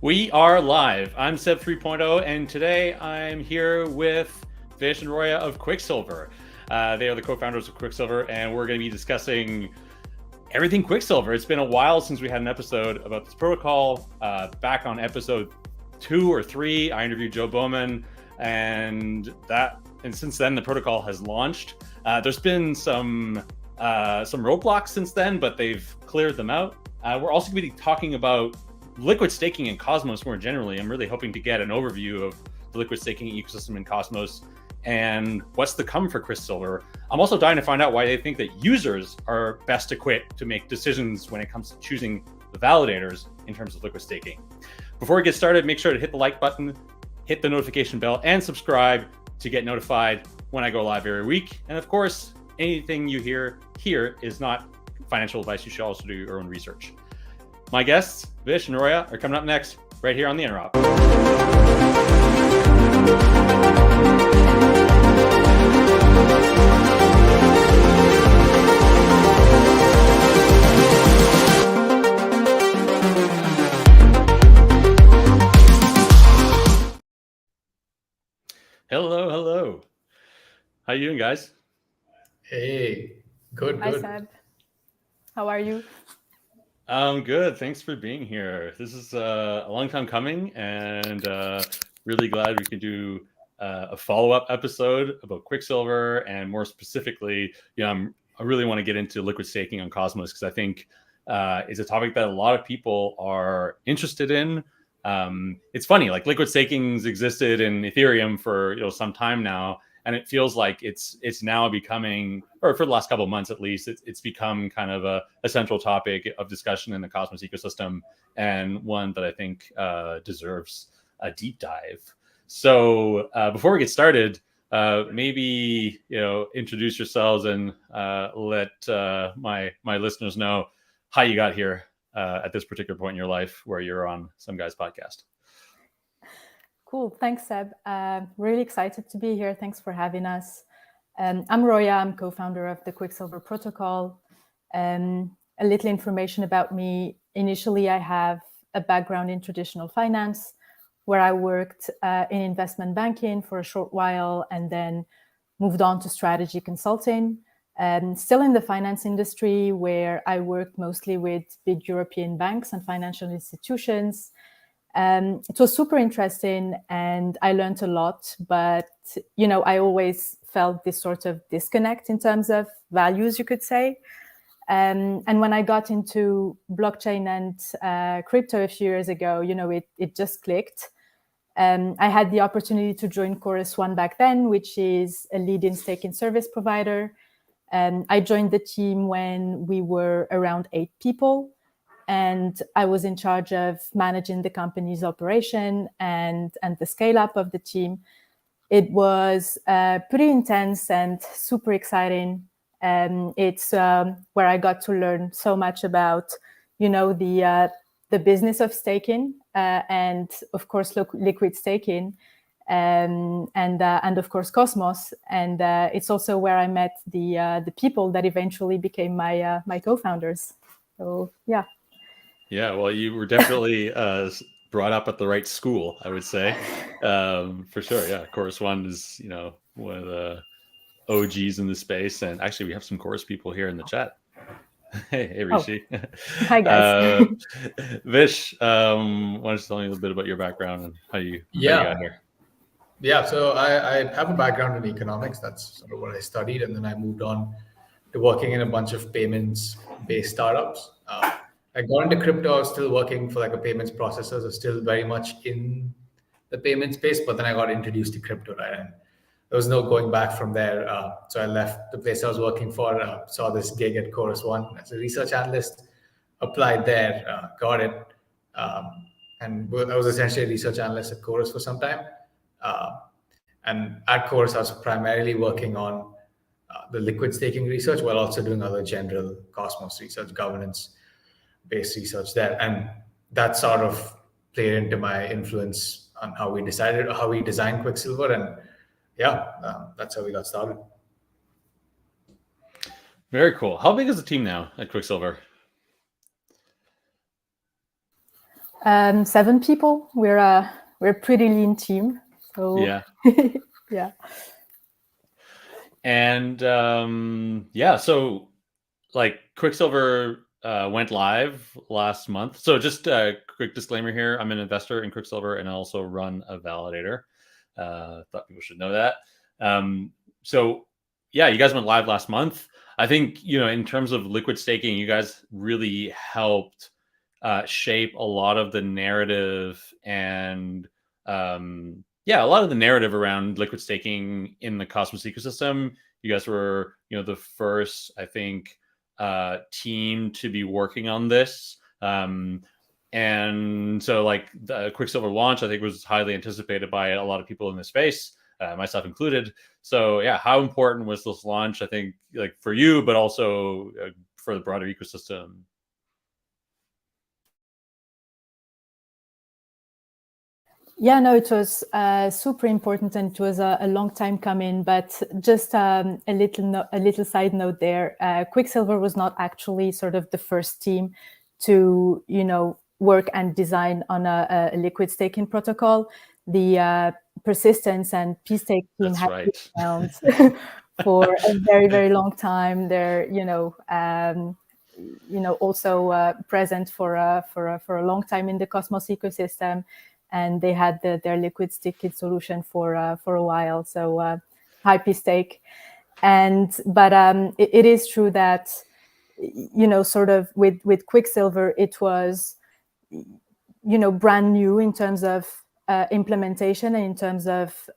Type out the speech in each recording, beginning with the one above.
We are live. I'm Seb 3.0, and today I'm here with Vish and Roea of Quicksilver. They are the co-founders of Quicksilver, and we're going to be discussing everything Quicksilver. It's been a while since we had an episode about this protocol. Back on episode 2 or 3, I interviewed Joe Bowman, and since then the protocol has launched. There's been some roadblocks since then, but they've cleared them out. We're also going to be talking about liquid staking and Cosmos more generally. I'm really hoping to get an overview of the liquid staking ecosystem in Cosmos and what's to come for Quicksilver. I'm also dying to find out why they think that users are best equipped to make decisions when it comes to choosing the validators in terms of liquid staking. Before we get started, make sure to hit the like button, hit the notification bell, and subscribe to get notified when I go live every week. And of course, anything you hear here is not financial advice. You should also do your own research. My guests, Vish and Roea, are coming up next, right here on the Interop. Hello. How you doing, guys? Hey, good. Hi, Seb. How are you? Good. Thanks for being here. This is a long time coming, and really glad we can do a follow-up episode about Quicksilver, and more specifically, I really want to get into liquid staking on Cosmos because I think it's a topic that a lot of people are interested in. It's funny, like liquid staking's existed in Ethereum for some time now. And it feels like it's now becoming, or for the last couple of months at least, it's become kind of a central topic of discussion in the Cosmos ecosystem, and one that I think deserves a deep dive. So before we get started, maybe introduce yourselves and let my listeners know how you got here at this particular point in your life where you're on some guy's podcast. Cool. Thanks, Seb. Really excited to be here. Thanks for having us. I'm Roea. I'm co-founder of the Quicksilver protocol. A little information about me. Initially, I have a background in traditional finance, where I worked in investment banking for a short while and then moved on to strategy consulting. Still in the finance industry, where I worked mostly with big European banks and financial institutions. It was super interesting and I learned a lot, but, I always felt this sort of disconnect in terms of values, you could say. And when I got into blockchain and crypto a few years ago, it just clicked. I had the opportunity to join Chorus One back then, which is a leading staking service provider. I joined the team when we were around 8 people. And I was in charge of managing the company's operation and the scale up of the team. It was pretty intense and super exciting. It's where I got to learn so much about, the business of staking and of course liquid staking and of course Cosmos. And it's also where I met the people that eventually became my co-founders. So yeah. Yeah, well, you were definitely brought up at the right school, I would say, for sure. Yeah, Chorus One is, one of the OGs in the space, and actually, we have some Chorus people here in the chat. Hey, Rishi. Oh. Hi, guys. Vish, why don't you tell me a little bit about your background and how you got here? Yeah, so I have a background in economics. That's sort of what I studied, and then I moved on to working in a bunch of payments-based startups. I got into crypto. I was still working for like a payments processor, so still very much in the payment space. But then I got introduced to crypto, right? And there was no going back from there. So I left the place I was working for, saw this gig at Chorus One as a research analyst, applied there, got it. And I was essentially a research analyst at Chorus for some time. And at Chorus, I was primarily working on the liquid staking research while also doing other general Cosmos research, governance-based research there. And that sort of played into my influence on how we designed Quicksilver. And that's how we got started. Very cool. How big is the team now at Quicksilver? 7 people. We're a pretty lean team. So Yeah. yeah. And so like Quicksilver went live last month. So just a quick disclaimer here: I'm an investor in Quicksilver and I also run a validator. Thought people should know that. So yeah, you guys went live last month. I think, in terms of liquid staking, you guys really helped shape a lot of the narrative and a lot of the narrative around liquid staking in the Cosmos ecosystem. You guys were, the first, I think, team to be working on this. And so like the Quicksilver launch, I think, was highly anticipated by a lot of people in the space, myself included. So yeah, how important was this launch, I think, like for you, but also for the broader ecosystem? Yeah, no, it was super important, and it was a long time coming. But just a little side note there. Quicksilver was not actually sort of the first team to work and design on a liquid staking protocol. The persistence and p-stake team That's had right. been around for a very, very long time. They're also present for a long time in the Cosmos ecosystem. And they had their liquid staking solution for a while. So high p-stake, but it is true that sort of with Quicksilver, it was brand new in terms of implementation and in terms of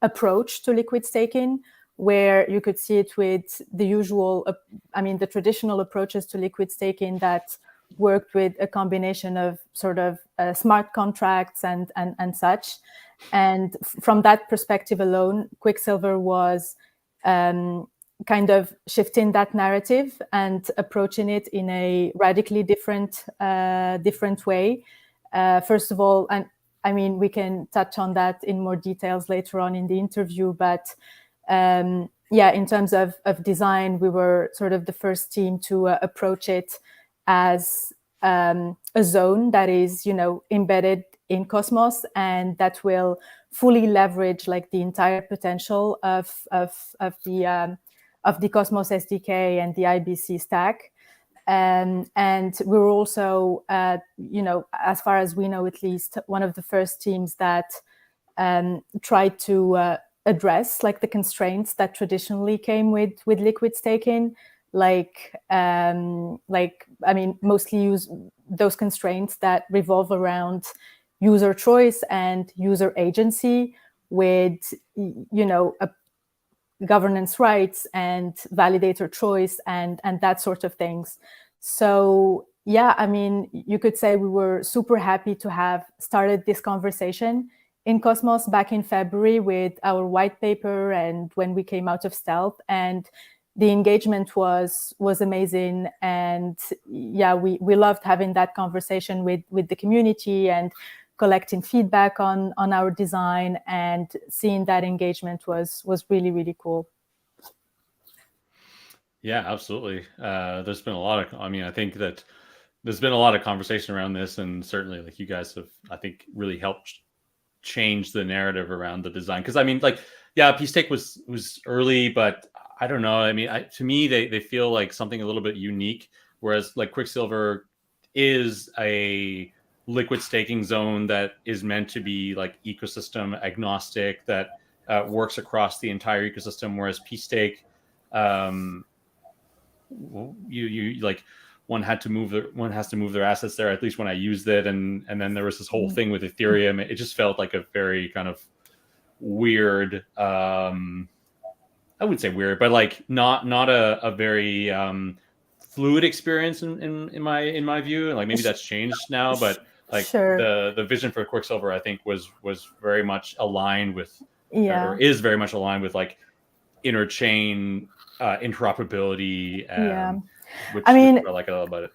approach to liquid staking, where you could see it with the usual, the traditional approaches to liquid staking that worked with a combination of sort of smart contracts and such. And from that perspective alone, Quicksilver was kind of shifting that narrative and approaching it in a radically different way. First of all, and we can touch on that in more details later on in the interview, but in terms of design, we were sort of the first team to approach it as a zone that is, embedded in Cosmos and that will fully leverage like the entire potential of the Cosmos SDK and the IBC stack. And we were also, as far as we know, at least, one of the first teams that tried to address like the constraints that traditionally came with liquid staking, mostly use those constraints that revolve around user choice and user agency, with a governance rights and validator choice and that sort of things. So yeah, you could say we were super happy to have started this conversation in Cosmos back in February with our white paper and when we came out of stealth, and the engagement was amazing. And yeah, we loved having that conversation with the community and collecting feedback on our design, and seeing that engagement was really, really cool. Yeah, absolutely. There's been a lot of, I think that there's been a lot of conversation around this, and certainly like you guys have, I think, really helped change the narrative around the design. Because p-stake was early, but I don't know. To me, they feel like something a little bit unique, whereas like Quicksilver is a liquid staking zone that is meant to be like ecosystem agnostic, that works across the entire ecosystem, whereas p-stake, you like one has to move their assets there, at least when I used it, and then there was this whole thing with Ethereum. It just felt like a very kind of weird, I wouldn't say weird, but like not a very fluid experience in my view. And like maybe that's changed now, but like sure. the vision for Quicksilver, I think, was very much aligned with, or is very much aligned with like interchain interoperability. Which I like a little about it.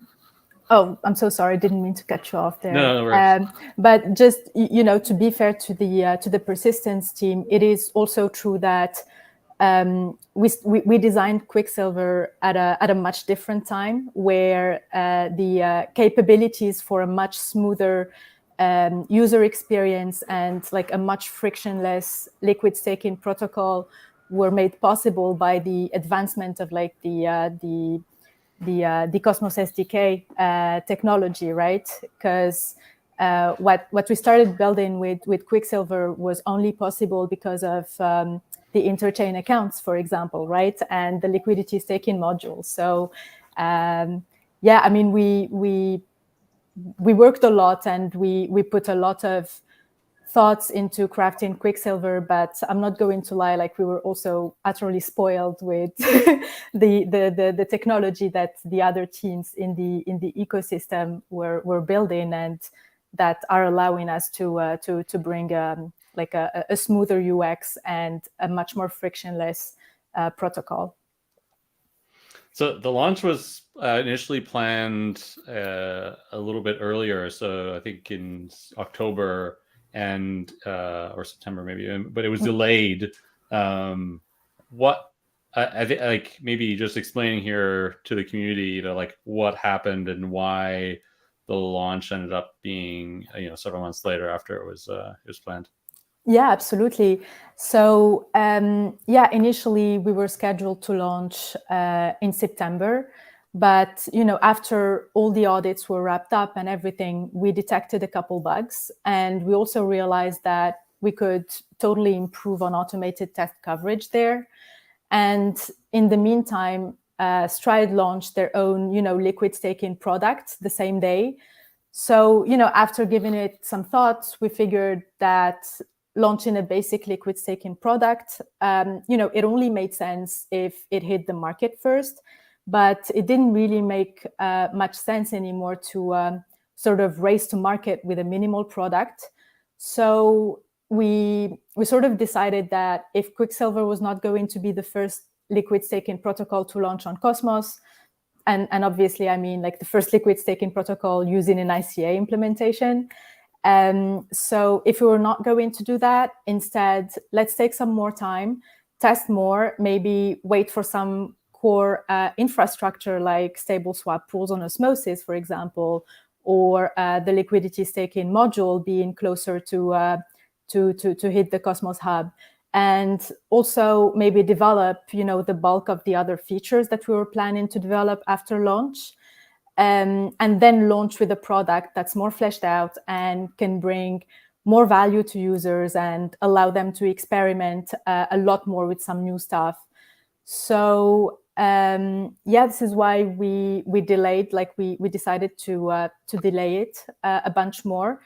Oh, I'm so sorry. I didn't mean to cut you off there. No, but just to be fair to the persistence team, it is also true that we designed Quicksilver at a much different time, where the capabilities for a much smoother user experience and like a much frictionless liquid staking protocol were made possible by the advancement of like the Cosmos SDK technology, right? Because what we started building with Quicksilver was only possible because of the interchain accounts, for example, right? And the liquidity staking module. So yeah, I mean, we worked a lot, and we put a lot of thoughts into crafting Quicksilver, but I'm not going to lie, like we were also utterly spoiled with the technology that the other teams in the ecosystem were building, and that are allowing us to bring like a smoother UX and a much more frictionless protocol. So the launch was initially planned a little bbit earlier, so I think in October and or September maybe, but it was delayed. What I think, like, maybe just explaining here to the community, like what happened and why the launch ended up being several months later after it was planned. Yeah, absolutely. So yeah, initially we were scheduled to launch in September, but after all the audits were wrapped up and everything, we detected a couple bugs, and we also realized that we could totally improve on automated test coverage there. And in the meantime, Stride launched their own liquid staking product the same day. So after giving it some thought, we figured that launching a basic liquid staking product, it only made sense if it hit the market first, but it didn't really make much sense anymore to sort of race to market with a minimal product. So we sort of decided that if Quicksilver was not going to be the first liquid staking protocol to launch on Cosmos, and obviously, I mean, like the first liquid staking protocol using an ICA implementation. So if we were not going to do that, instead, let's take some more time, test more, maybe wait for some core infrastructure like stable swap pools on Osmosis, for example, or the liquidity staking module being closer to hit the Cosmos hub. And also maybe develop, the bulk of the other features that we were planning to develop after launch. And then launch with a product that's more fleshed out and can bring more value to users and allow them to experiment a lot more with some new stuff. So yeah, this is why we delayed. Like we decided to delay it a bunch more,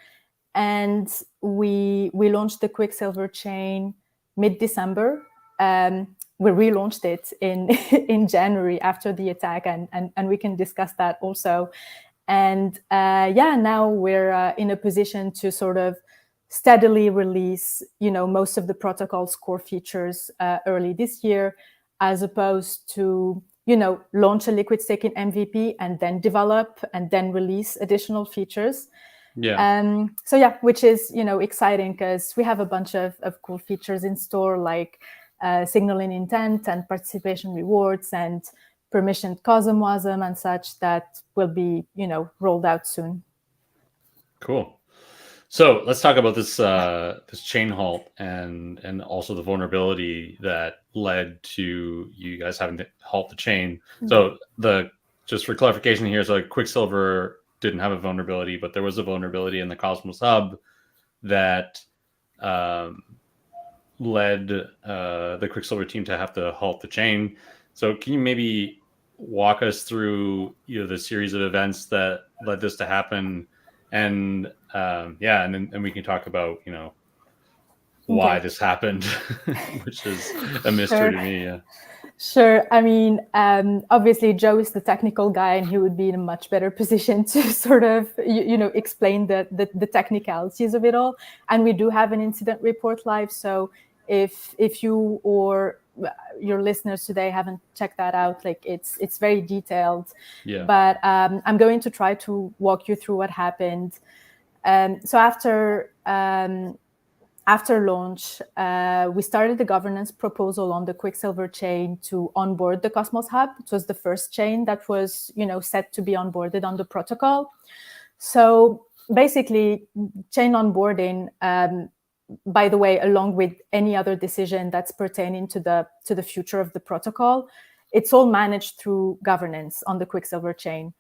and we launched the Quicksilver chain mid-December. We relaunched it in January after the attack, and we can discuss that also. And yeah, now we're in a position to sort of steadily release, most of the protocol's core features early this year, as opposed to, launch a liquid staking MVP and then develop and then release additional features. Yeah. So yeah, which is, exciting because we have a bunch of cool features in store, like signaling intent and participation rewards and permissioned CosmWasm and such, that will be, rolled out soon. Cool. So let's talk about this this chain halt and also the vulnerability that led to you guys having to halt the chain. Mm-hmm. So just for clarification here, so Quicksilver didn't have a vulnerability, but there was a vulnerability in the Cosmos hub that led the Quicksilver team to have to halt the chain. So can you maybe walk us through the series of events that led this to happen? And yeah, and we can talk about why this happened, which is a mystery to me. Yeah. Sure. I mean, obviously Joe is the technical guy, and he would be in a much better position to sort of explain the technicalities of it all. And we do have an incident report live, so if you or your listeners today haven't checked that out, like it's very detailed. Yeah. But I'm going to try to walk you through what happened. So after after launch, we started the governance proposal on the Quicksilver chain to onboard the Cosmos Hub. It was the first chain that was, set to be onboarded on the protocol. So basically, chain onboarding, by the way, along with any other decision that's pertaining to the future of the protocol, it's all managed through governance on the Quicksilver chain.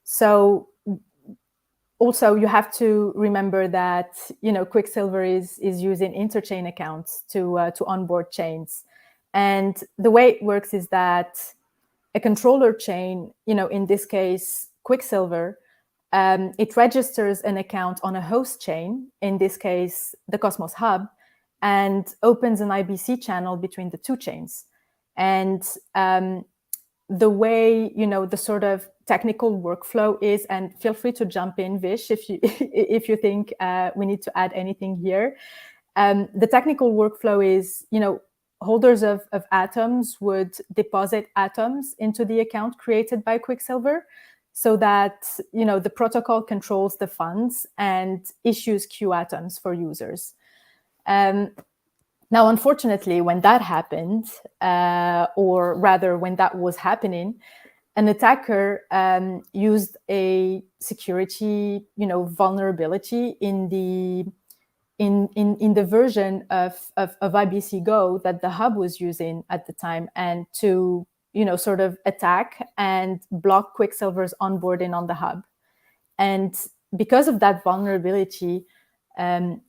So also, you have to remember that Quicksilver is using interchain accounts to onboard chains, and the way it works is that a controller chain, in this case Quicksilver, it registers an account on a host chain, in this case the Cosmos Hub, and opens an IBC channel between the two chains. And the way the sort of technical workflow is, and feel free to jump in, Vish, if you think we need to add anything here. The technical workflow is, holders of atoms would deposit atoms into the account created by Quicksilver, so that the protocol controls the funds and issues Q atoms for users. Now, unfortunately, when that happened, or rather when that was happening, an attacker used a security, vulnerability in the version of IBC Go that the hub was using at the time, and to sort of attack and block Quicksilver's onboarding on the hub. And because of that vulnerability,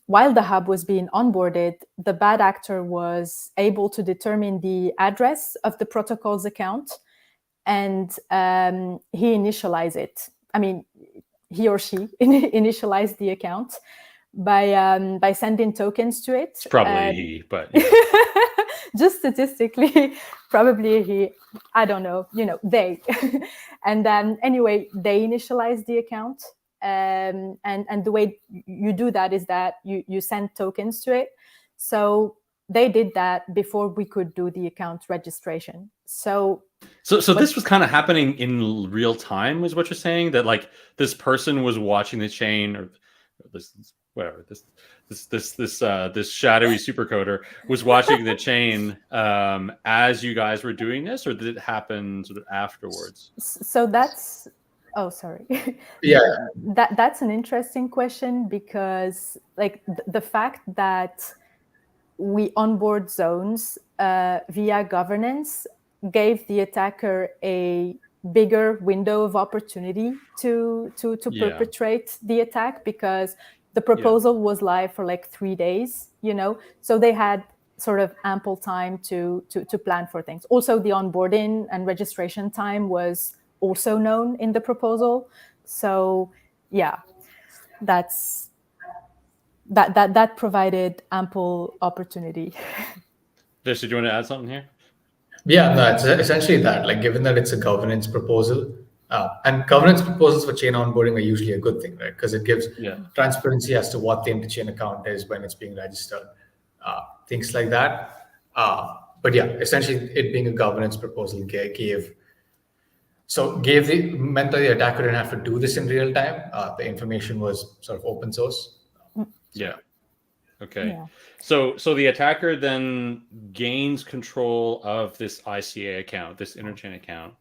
while the hub was being onboarded, the bad actor was able to determine the address of the protocol's account, and he initialized it. I mean, he or she initialized the account by sending tokens to it. It's probably he, but just statistically, probably he. I don't know. They. And anyway, they initialized the account. And the way you do that is that you send tokens to it. So they did that before we could do the account registration. So this was kind of happening in real time, is what you're saying? That like this person was watching the chain, or this shadowy supercoder was watching the chain as you guys were doing this, or did it happen sort of afterwards? So that's. Oh, sorry. Yeah. That's an interesting question, because like the fact that we onboard zones via governance gave the attacker a bigger window of opportunity to perpetrate the attack, because the proposal was live for like 3 days, so they had sort of ample time to plan for things. Also, the onboarding and registration time was also known in the proposal. So yeah, that provided ample opportunity. Vish, did you want to add something here? Yeah, no, it's essentially that. Like, given that it's a governance proposal, and governance proposals for chain onboarding are usually a good thing, right? Because it gives transparency as to what the interchain account is when it's being registered, things like that. But yeah, essentially, it being a governance proposal meant that the attacker didn't have to do this in real time. The information was sort of open source. Yeah. Okay. Yeah. So the attacker then gains control of this ICA account, this interchain account,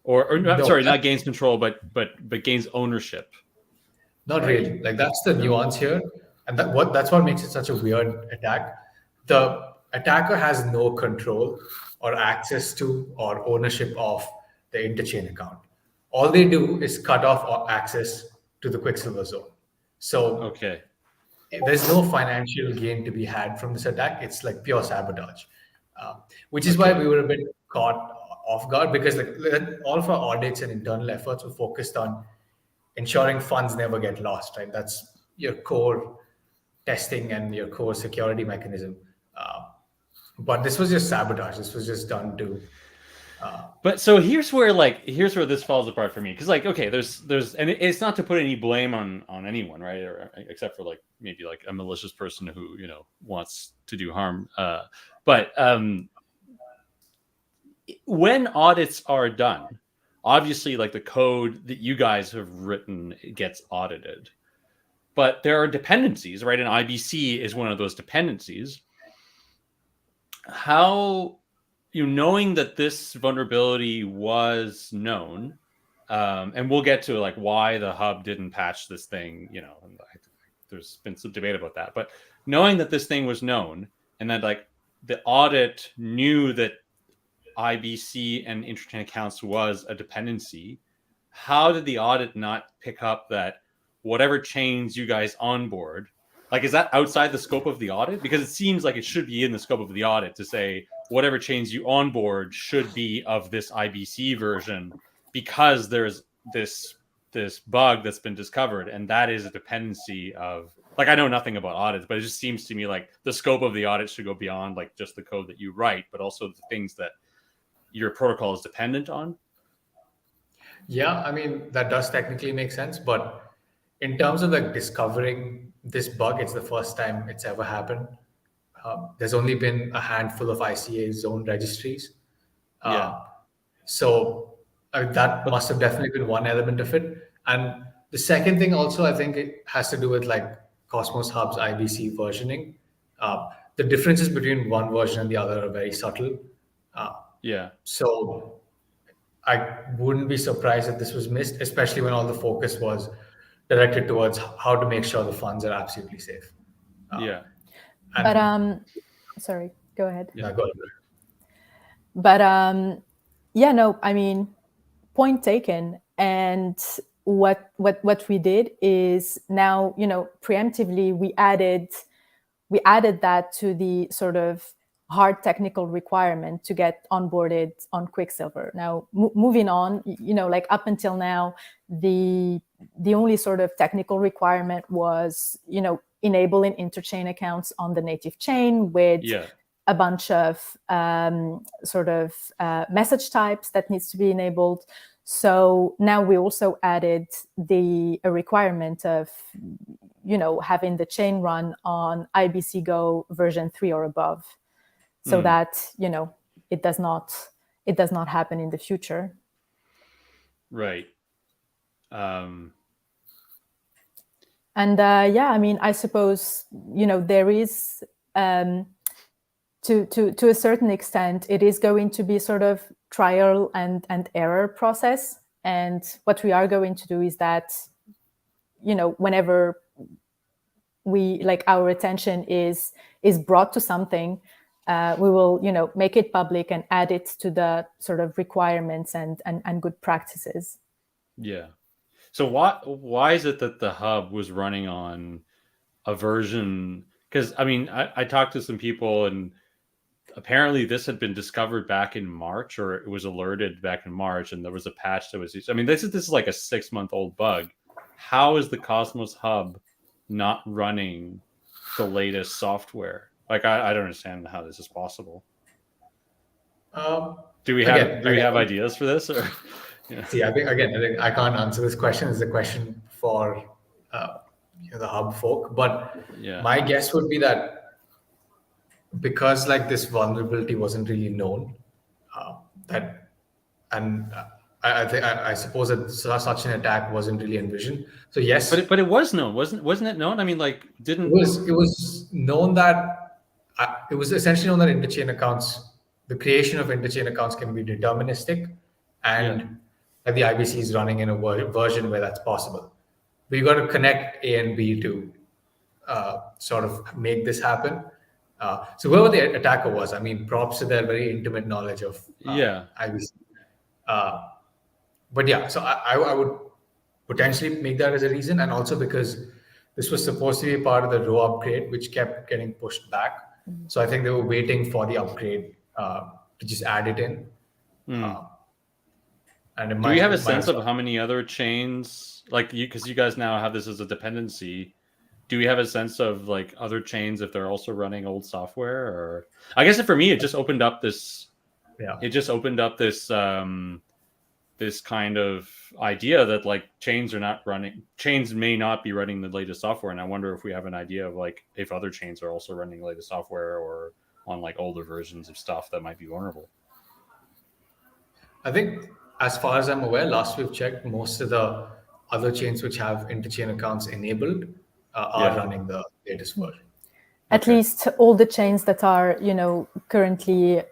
not gains control, but gains ownership. Not really. Like, that's the nuance here, and that's what makes it such a weird attack. The attacker has no control or access to or ownership of the interchain account. All they do is cut off access to the Quicksilver zone. So there's no financial gain to be had from this attack. It's like pure sabotage, which is why we were a bit caught off guard, because like all of our audits and internal efforts were focused on ensuring funds never get lost, right? That's your core testing and your core security mechanism. But this was just sabotage. This was just done to. But so here's where this falls apart for me, because like, okay, there's and it's not to put any blame on anyone, right? Or except for like maybe like a malicious person who wants to do harm. But when audits are done, obviously like the code that you guys have written gets audited. but there are dependencies, right? And IBC is one of those dependencies. How, knowing that this vulnerability was known, and we'll get to like why the hub didn't patch this thing, there's been some debate about that, but knowing that this thing was known and that like the audit knew that IBC and interchain accounts was a dependency, how did the audit not pick up that whatever chains you guys onboard, like, is that outside the scope of the audit? Because it seems like it should be in the scope of the audit to say whatever chains you onboard should be of this IBC version, because there's this bug that's been discovered, and that is a dependency of, like, I know nothing about audits, but it just seems to me like the scope of the audit should go beyond like just the code that you write, but also the things that your protocol is dependent on. Yeah, I mean, that does technically make sense, but in terms of like discovering this bug, it's the first time it's ever happened. There's only been a handful of ICA zone registries. So that must have definitely been one element of it. And the second thing also, I think it has to do with like Cosmos Hub's IBC versioning. The differences between one version and the other are very subtle. So I wouldn't be surprised if this was missed, especially when all the focus was directed towards how to make sure the funds are absolutely safe. But sorry, go ahead. Yeah, go ahead. But no, I mean, point taken. And what we did is now, preemptively we added that to the sort of hard technical requirement to get onboarded on Quicksilver. Now, moving on, like up until now, the only sort of technical requirement was, enabling interchain accounts on the native chain with a bunch of message types that needs to be enabled. So now we also added a requirement of, having the chain run on IBC Go version 3 or above, so that, it does not happen in the future. Right. And I mean, I suppose, there is, to a certain extent, it is going to be sort of trial and error process. And what we are going to do is that, whenever we, like, our attention is brought to something, we will, make it public and add it to the sort of requirements and good practices. Yeah. So why is it that the hub was running on a version? Because I mean, I talked to some people, and apparently this had been discovered back in March, or it was alerted back in March, and there was a patch that was used. I mean, this is like a 6-month-old bug. How is the Cosmos hub not running the latest software? Like, I don't understand how this is possible. Do we have ideas for this, or? See, I think I can't answer this question. It's a question for the hub folk. But my guess would be that because like this vulnerability wasn't really known, I suppose that such an attack wasn't really envisioned. So yes, but it was known, wasn't it known? I mean, like, it was known that it was essentially known that interchain accounts, the creation of interchain accounts can be deterministic, and that the IBC is running in a version where that's possible. We got to connect A and B to sort of make this happen. So whoever the attacker was, I mean, props to their very intimate knowledge of IBC. But yeah, so I would potentially make that as a reason, and also because this was supposed to be part of the Roea upgrade, which kept getting pushed back. So I think they were waiting for the upgrade to just add it in. And do we have a sense of how many other chains, like, because you guys now have this as a dependency, do we have a sense of like other chains if they're also running old software? Or I guess for me, it just opened up this. It just opened up this this kind of idea that like chains may not be running the latest software, and I wonder if we have an idea of like if other chains are also running the latest software or on like older versions of stuff that might be vulnerable. I think, as far as I'm aware, last we've checked, most of the other chains which have interchain accounts enabled are running the latest version. At least all the chains that are, currently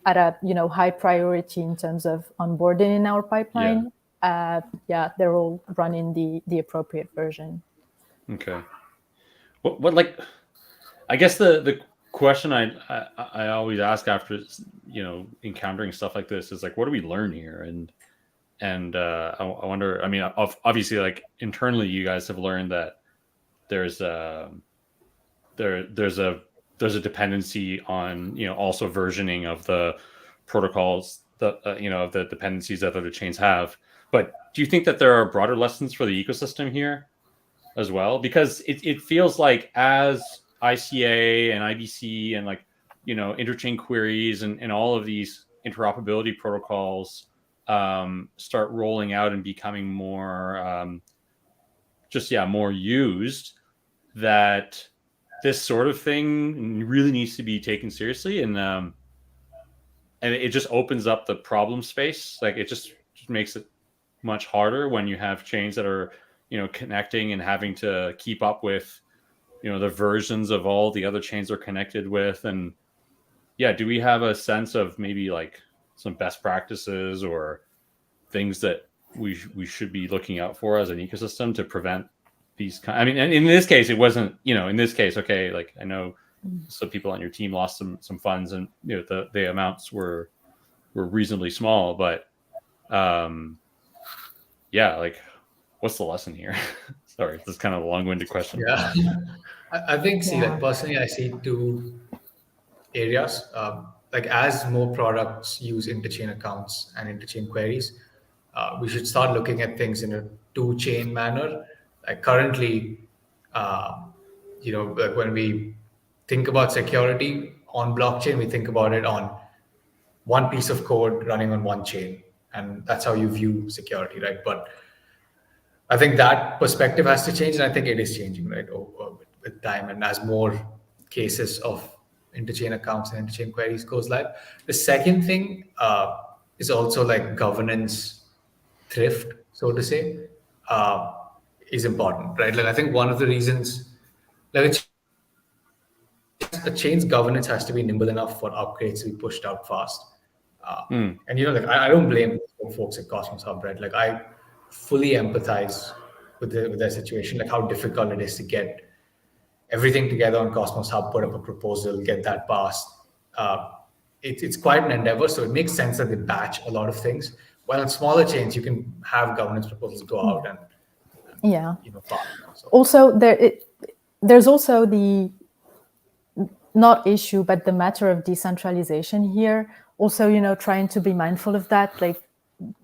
at a, high priority in terms of onboarding in our pipeline. They're all running the appropriate version. Okay. What like, I guess the question I always ask after, encountering stuff like this is like, what do we learn here? And I wonder, I mean, obviously, like internally, you guys have learned that there's a dependency on, also versioning of the protocols, of the dependencies that other chains have. But do you think that there are broader lessons for the ecosystem here as well? Because it feels like as ICA and IBC and like, interchain queries and all of these interoperability protocols start rolling out and becoming more more used, that this sort of thing really needs to be taken seriously, and it just opens up the problem space. Like it just makes it much harder when you have chains that are connecting and having to keep up with the versions of all the other chains they're connected with. And do we have a sense of maybe like some best practices or things that we should be looking out for as an ecosystem to prevent these I mean, and in this case, it wasn't, in this case, okay, like I know some people on your team lost some funds, and the amounts were reasonably small, but like what's the lesson here? Sorry, this is kind of a long-winded question. Yeah, I think, like personally, I see two areas. Like as more products use interchain accounts and interchain queries, we should start looking at things in a two-chain manner. Like currently, like when we think about security on blockchain, we think about it on one piece of code running on one chain, and that's how you view security, right? But I think that perspective has to change, and I think it is changing, right, with time, and as more cases of interchain accounts and interchain queries goes live. The second thing is also like governance thrift, so to say, is important, right? Like I think one of the reasons, like a chain's governance has to be nimble enough for upgrades to be pushed out fast. And like I don't blame folks at Cosmos Hub, right? Like I fully empathize with their situation, like how difficult it is to get everything together on Cosmos Hub, put up a proposal, get that passed. It's quite an endeavor, so it makes sense that they batch a lot of things. While on smaller chains, you can have governance proposals go out and pass. So. Also, there's also the not issue, but the matter of decentralization here. Also, trying to be mindful of that. Like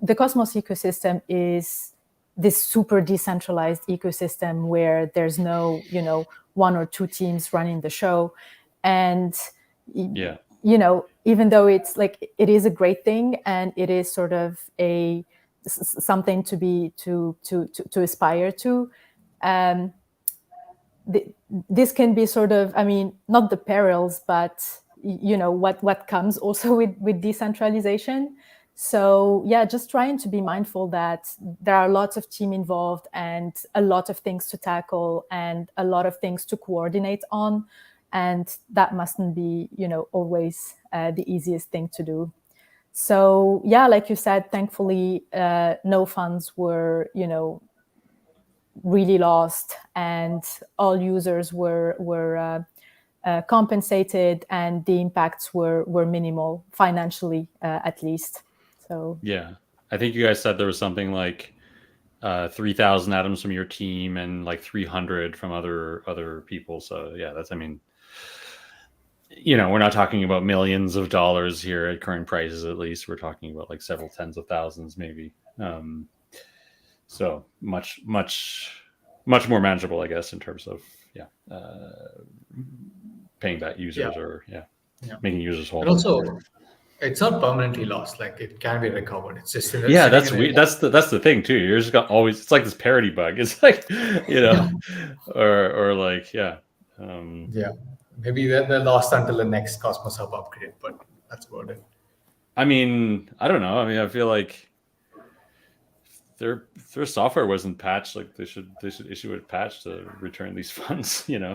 the Cosmos ecosystem is this super decentralized ecosystem where there's no, one or two teams running the show. And, even though it's like, it is a great thing and it is sort of something to aspire to, this can be sort of, I mean, not the perils, but what comes also with decentralization. So just trying to be mindful that there are lots of team involved and a lot of things to tackle and a lot of things to coordinate on, and that mustn't be always the easiest thing to do. So like you said, thankfully no funds were really lost, and all users were compensated, and the impacts were minimal financially, at least. So I think you guys said there was something like 3,000 atoms from your team and like 300 from other people. So that's, I mean, we're not talking about millions of dollars here at current prices. At least we're talking about like several tens of thousands, maybe. So much more manageable, I guess, in terms of paying back users or making users whole. And also, it's not permanently lost. Like it can be recovered. It's just that's weird. That's the thing too. You're just got always. It's like this parity bug. It's like or like maybe they're lost until the next Cosmos Hub upgrade, but that's about it. I mean, I don't know. I mean, I feel like their software wasn't patched, like they should issue a patch to return these funds. Maybe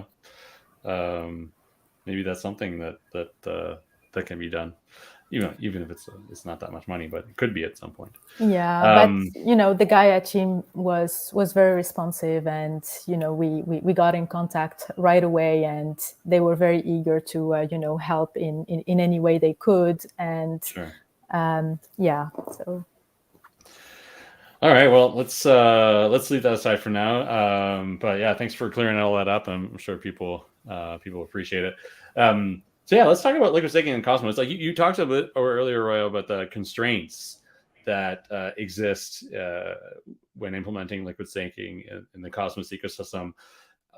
that's something that can be done. Even if it's not that much money, but it could be at some point. Yeah, but the guy at team was very responsive, and we got in contact right away, and they were very eager to help in any way they could, and sure. Yeah. So. All right. Well, let's leave that aside for now. But yeah, thanks for clearing all that up. I'm sure people appreciate it. So yeah, let's talk about liquid staking and Cosmos. Like you talked a bit earlier, Roya, about the constraints that exist when implementing liquid staking in the Cosmos ecosystem.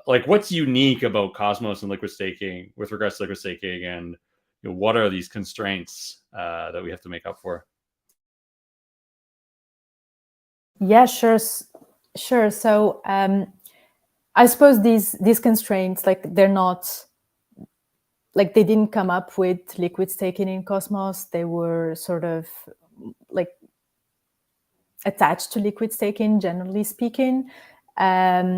Like, what's unique about Cosmos and liquid staking with regards to liquid staking, and what are these constraints that we have to make up for? Yeah, sure. So I suppose these constraints, like they're not. Like they didn't come up with liquid staking in Cosmos. They were sort of like attached to liquid staking, generally speaking. It's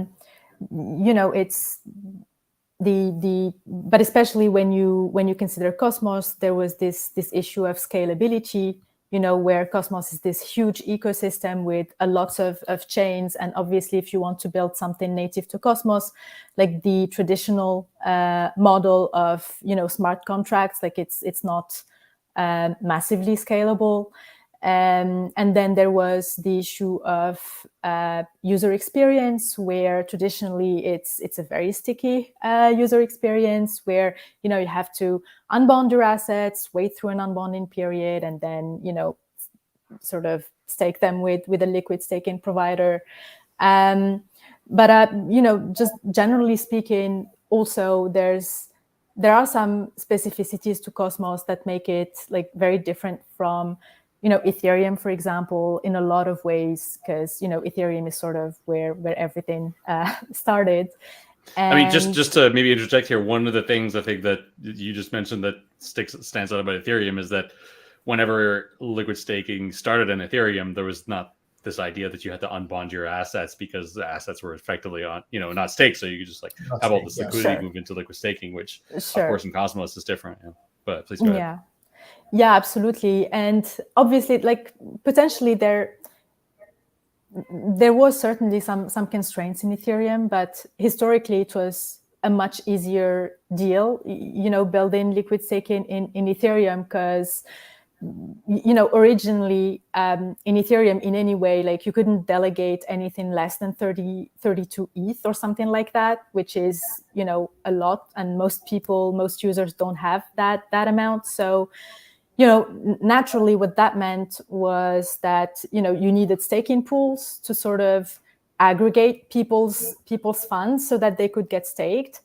but especially when you consider Cosmos, there was this issue of scalability, where Cosmos is this huge ecosystem with a lots of chains. And obviously, if you want to build something native to Cosmos, like the traditional model of, smart contracts, like it's not massively scalable. And then there was the issue of user experience, where traditionally it's a very sticky user experience, where you have to unbond your assets, wait through an unbonding period, and then sort of stake them with a liquid staking provider. But just generally speaking, also there are some specificities to Cosmos that make it like very different from Ethereum, for example, in a lot of ways, because Ethereum is sort of where everything started. And I mean, just to maybe interject here, one of the things I think that you just mentioned that stands out about Ethereum is that whenever liquid staking started in Ethereum, there was not this idea that you had to unbond your assets, because the assets were effectively on, not staked. So you could just have all this liquidity move into liquid staking, which of course in Cosmos is different. Yeah. But please go ahead. Yeah, absolutely. And obviously, like potentially there was certainly some constraints in Ethereum, but historically it was a much easier deal, building liquid staking in Ethereum, because originally in Ethereum, in any way, like you couldn't delegate anything less than 32 ETH or something like that, which is a lot, and most users don't have that amount. So naturally what that meant was that you needed staking pools to sort of aggregate people's funds so that they could get staked.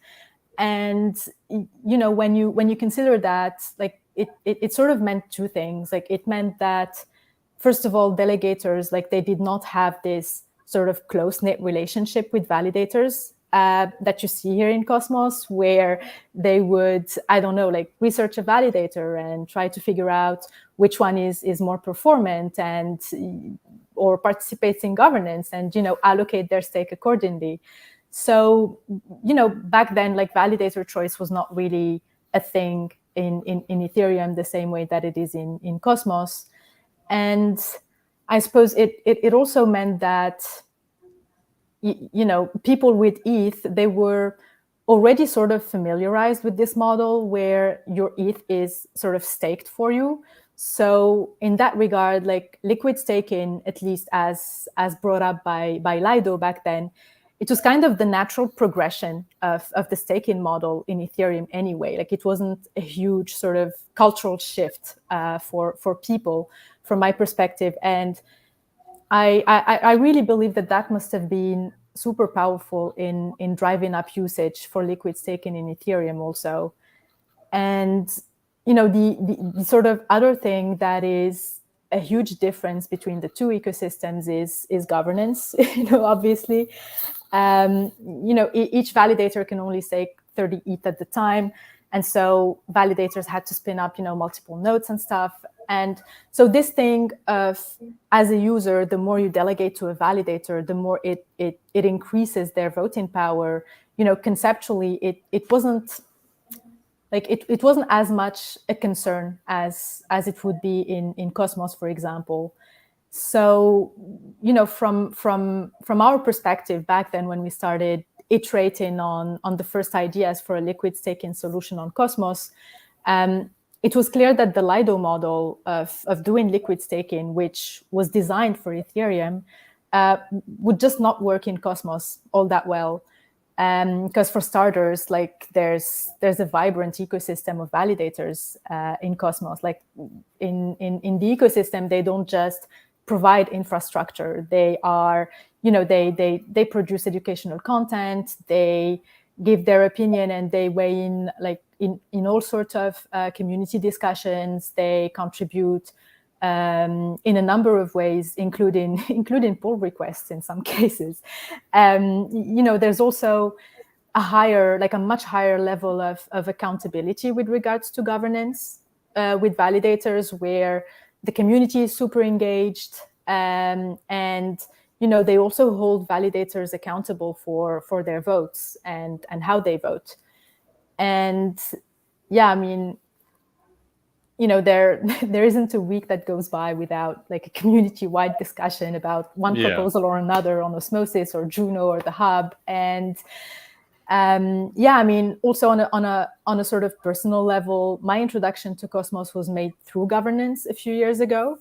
And when you consider that, like it sort of meant two things. Like it meant that, first of all, delegators, like they did not have this sort of close-knit relationship with validators that you see here in Cosmos, where they would, I don't know, like research a validator and try to figure out which one is more performant, and or participates in governance, and allocate their stake accordingly. So back then, like validator choice was not really a thing in Ethereum the same way that it is in Cosmos. And I suppose it also meant that people with ETH, they were already sort of familiarized with this model where your ETH is sort of staked for you. So in that regard, like liquid staking, at least as brought up by Lido back then, it was kind of the natural progression of the staking model in Ethereum anyway. Like it wasn't a huge sort of cultural shift for people, from my perspective. And I really believe that must have been super powerful in driving up usage for liquid staking in Ethereum also. And the sort of other thing that is a huge difference between the two ecosystems is governance. Obviously, each validator can only stake 30 ETH at the time, and so validators had to spin up multiple nodes and stuff. And so this thing of, as a user, the more you delegate to a validator, the more it increases their voting power. Conceptually, it wasn't like it wasn't as much a concern as it would be in Cosmos, for example. So, from our perspective back then, when we started iterating on the first ideas for a liquid staking solution on Cosmos, it was clear that the Lido model of doing liquid staking, which was designed for Ethereum, would just not work in Cosmos all that well. Because for starters, like there's a vibrant ecosystem of validators in Cosmos. Like in the ecosystem, they don't just provide infrastructure. They are, they produce educational content. They give their opinion and they weigh in, like in all sorts of community discussions. They contribute in a number of ways, including pull requests in some cases. There's also a much higher level of accountability with regards to governance with validators, where the community is super engaged, and they also hold validators accountable for their votes and how they vote. And yeah, I mean, there isn't a week that goes by without like a community-wide discussion about one proposal or another on Osmosis or Juno or the Hub. And I mean, also on a sort of personal level, my introduction to Cosmos was made through governance a few years ago,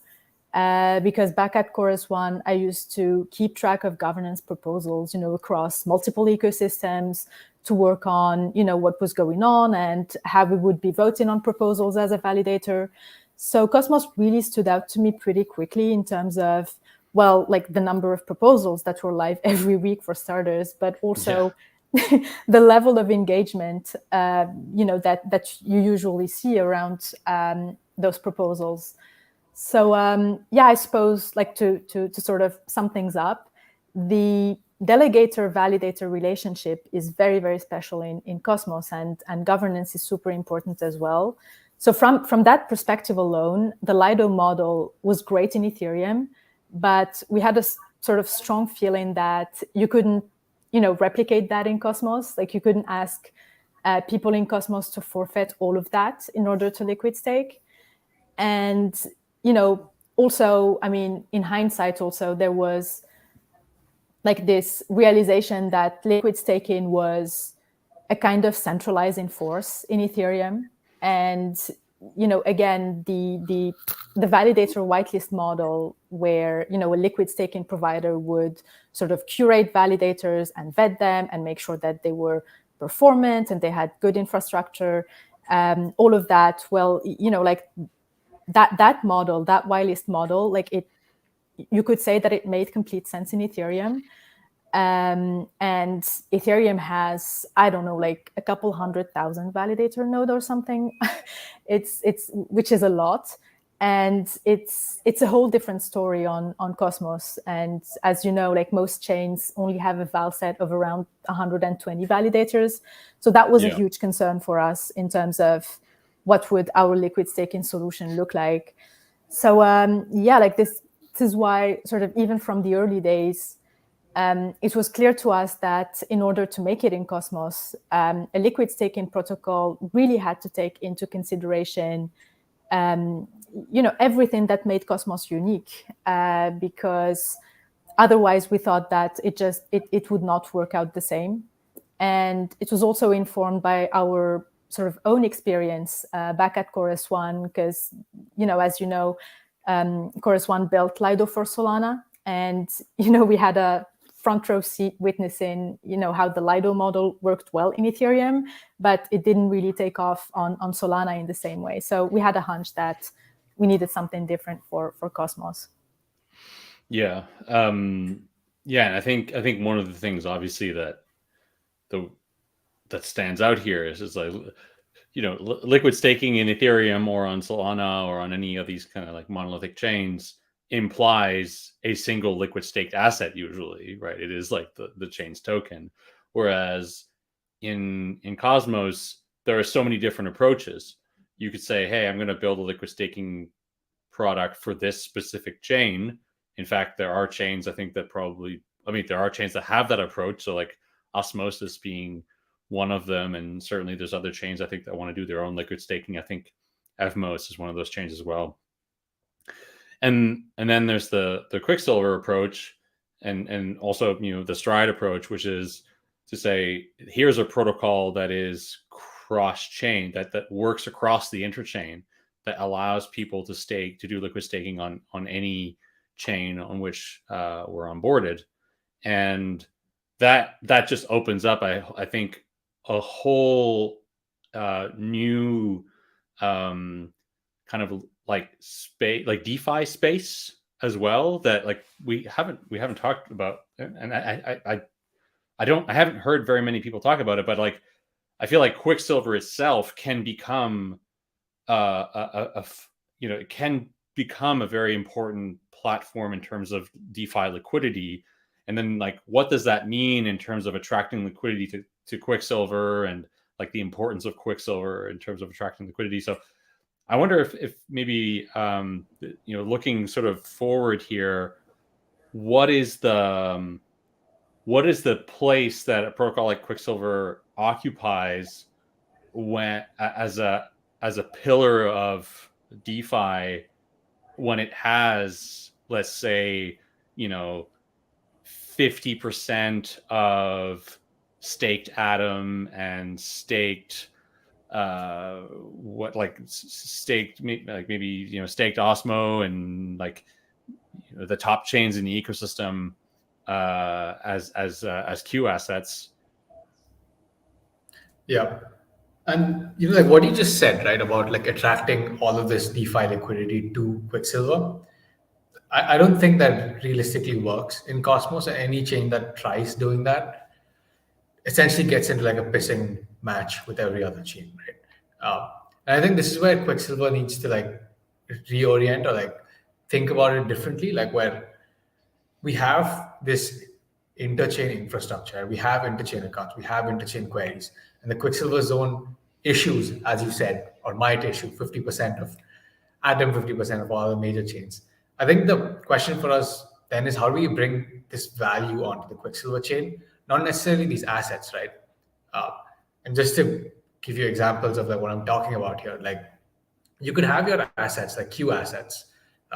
because back at Chorus One, I used to keep track of governance proposals, across multiple ecosystems, to work on, what was going on and how we would be voting on proposals as a validator. So Cosmos really stood out to me pretty quickly in terms of, well, like the number of proposals that were live every week for starters, but also the level of engagement, that you usually see around those proposals. So I suppose, like to sort of sum things up, the delegator-validator relationship is very, very special in Cosmos, and governance is super important as well. So from that perspective alone, the Lido model was great in Ethereum, but we had a sort of strong feeling that you couldn't, replicate that in Cosmos. Like you couldn't ask people in Cosmos to forfeit all of that in order to liquid stake. And, also, I mean, in hindsight, also there was like this realization that liquid staking was a kind of centralizing force in Ethereum. And, again, the validator whitelist model, where, a liquid staking provider would sort of curate validators and vet them and make sure that they were performant and they had good infrastructure, all of that. Well, like that model, that whitelist model, like you could say that it made complete sense in Ethereum. And Ethereum has, I don't know, like a couple 100,000 validator node or something. it's which is a lot. And it's a whole different story on Cosmos. And as you know, like most chains only have a val set of around 120 validators. So that was a huge concern for us in terms of what would our liquid staking solution look like. So like this is why sort of even from the early days, it was clear to us that in order to make it in Cosmos, a liquid staking protocol really had to take into consideration, everything that made Cosmos unique, because otherwise we thought that it would not work out the same. And it was also informed by our sort of own experience back at Chorus One, because, as you know, Chorus One built Lido for Solana, and, we had a front row seat witnessing, how the Lido model worked well in Ethereum, but it didn't really take off on Solana in the same way. So we had a hunch that we needed something different for Cosmos. Yeah. And I think one of the things, obviously, that stands out here is like, liquid staking in Ethereum or on Solana or on any of these kind of like monolithic chains implies a single liquid staked asset usually, right? It is like the chain's token. Whereas in Cosmos, there are so many different approaches. You could say, hey, I'm going to build a liquid staking product for this specific chain. In fact, there are chains, I think, that there are chains that have that approach. So like Osmosis being one of them. And certainly there's other chains, I think, that want to do their own liquid staking. I think Evmos is one of those chains as well. And then there's the Quicksilver approach, and also the Stride approach, which is to say, here's a protocol that is cross-chain, that works across the interchain, that allows people to do liquid staking on any chain on which we're onboarded. And that just opens up, I think, a whole new kind of like space, like DeFi space as well, that like we haven't talked about, and I haven't heard very many people talk about it, but like I feel like Quicksilver itself can become it can become a very important platform in terms of DeFi liquidity. And then like, what does that mean in terms of attracting liquidity to Quicksilver, and like the importance of Quicksilver in terms of attracting liquidity? So I wonder if maybe, looking sort of forward here, what is the place that a protocol like Quicksilver occupies when as a pillar of DeFi, when it has, let's say, 50% of staked Atom and staked staked Osmo, and like the top chains in the ecosystem as Q assets. Yeah. And like what you just said, right, about like attracting all of this DeFi liquidity to Quicksilver, I don't think that realistically works in Cosmos. Any chain that tries doing that essentially gets into like a pissing match with every other chain, right? And I think this is where Quicksilver needs to like reorient or like think about it differently, like where we have this interchain infrastructure, we have interchain accounts, we have interchain queries, and the Quicksilver zone issues, as you said, or might issue 50% of Atom, 50% of all the major chains. I think the question for us then is, how do we bring this value onto the Quicksilver chain? Not necessarily these assets, right? And just to give you examples of like what I'm talking about here, like you could have your assets, like Q assets,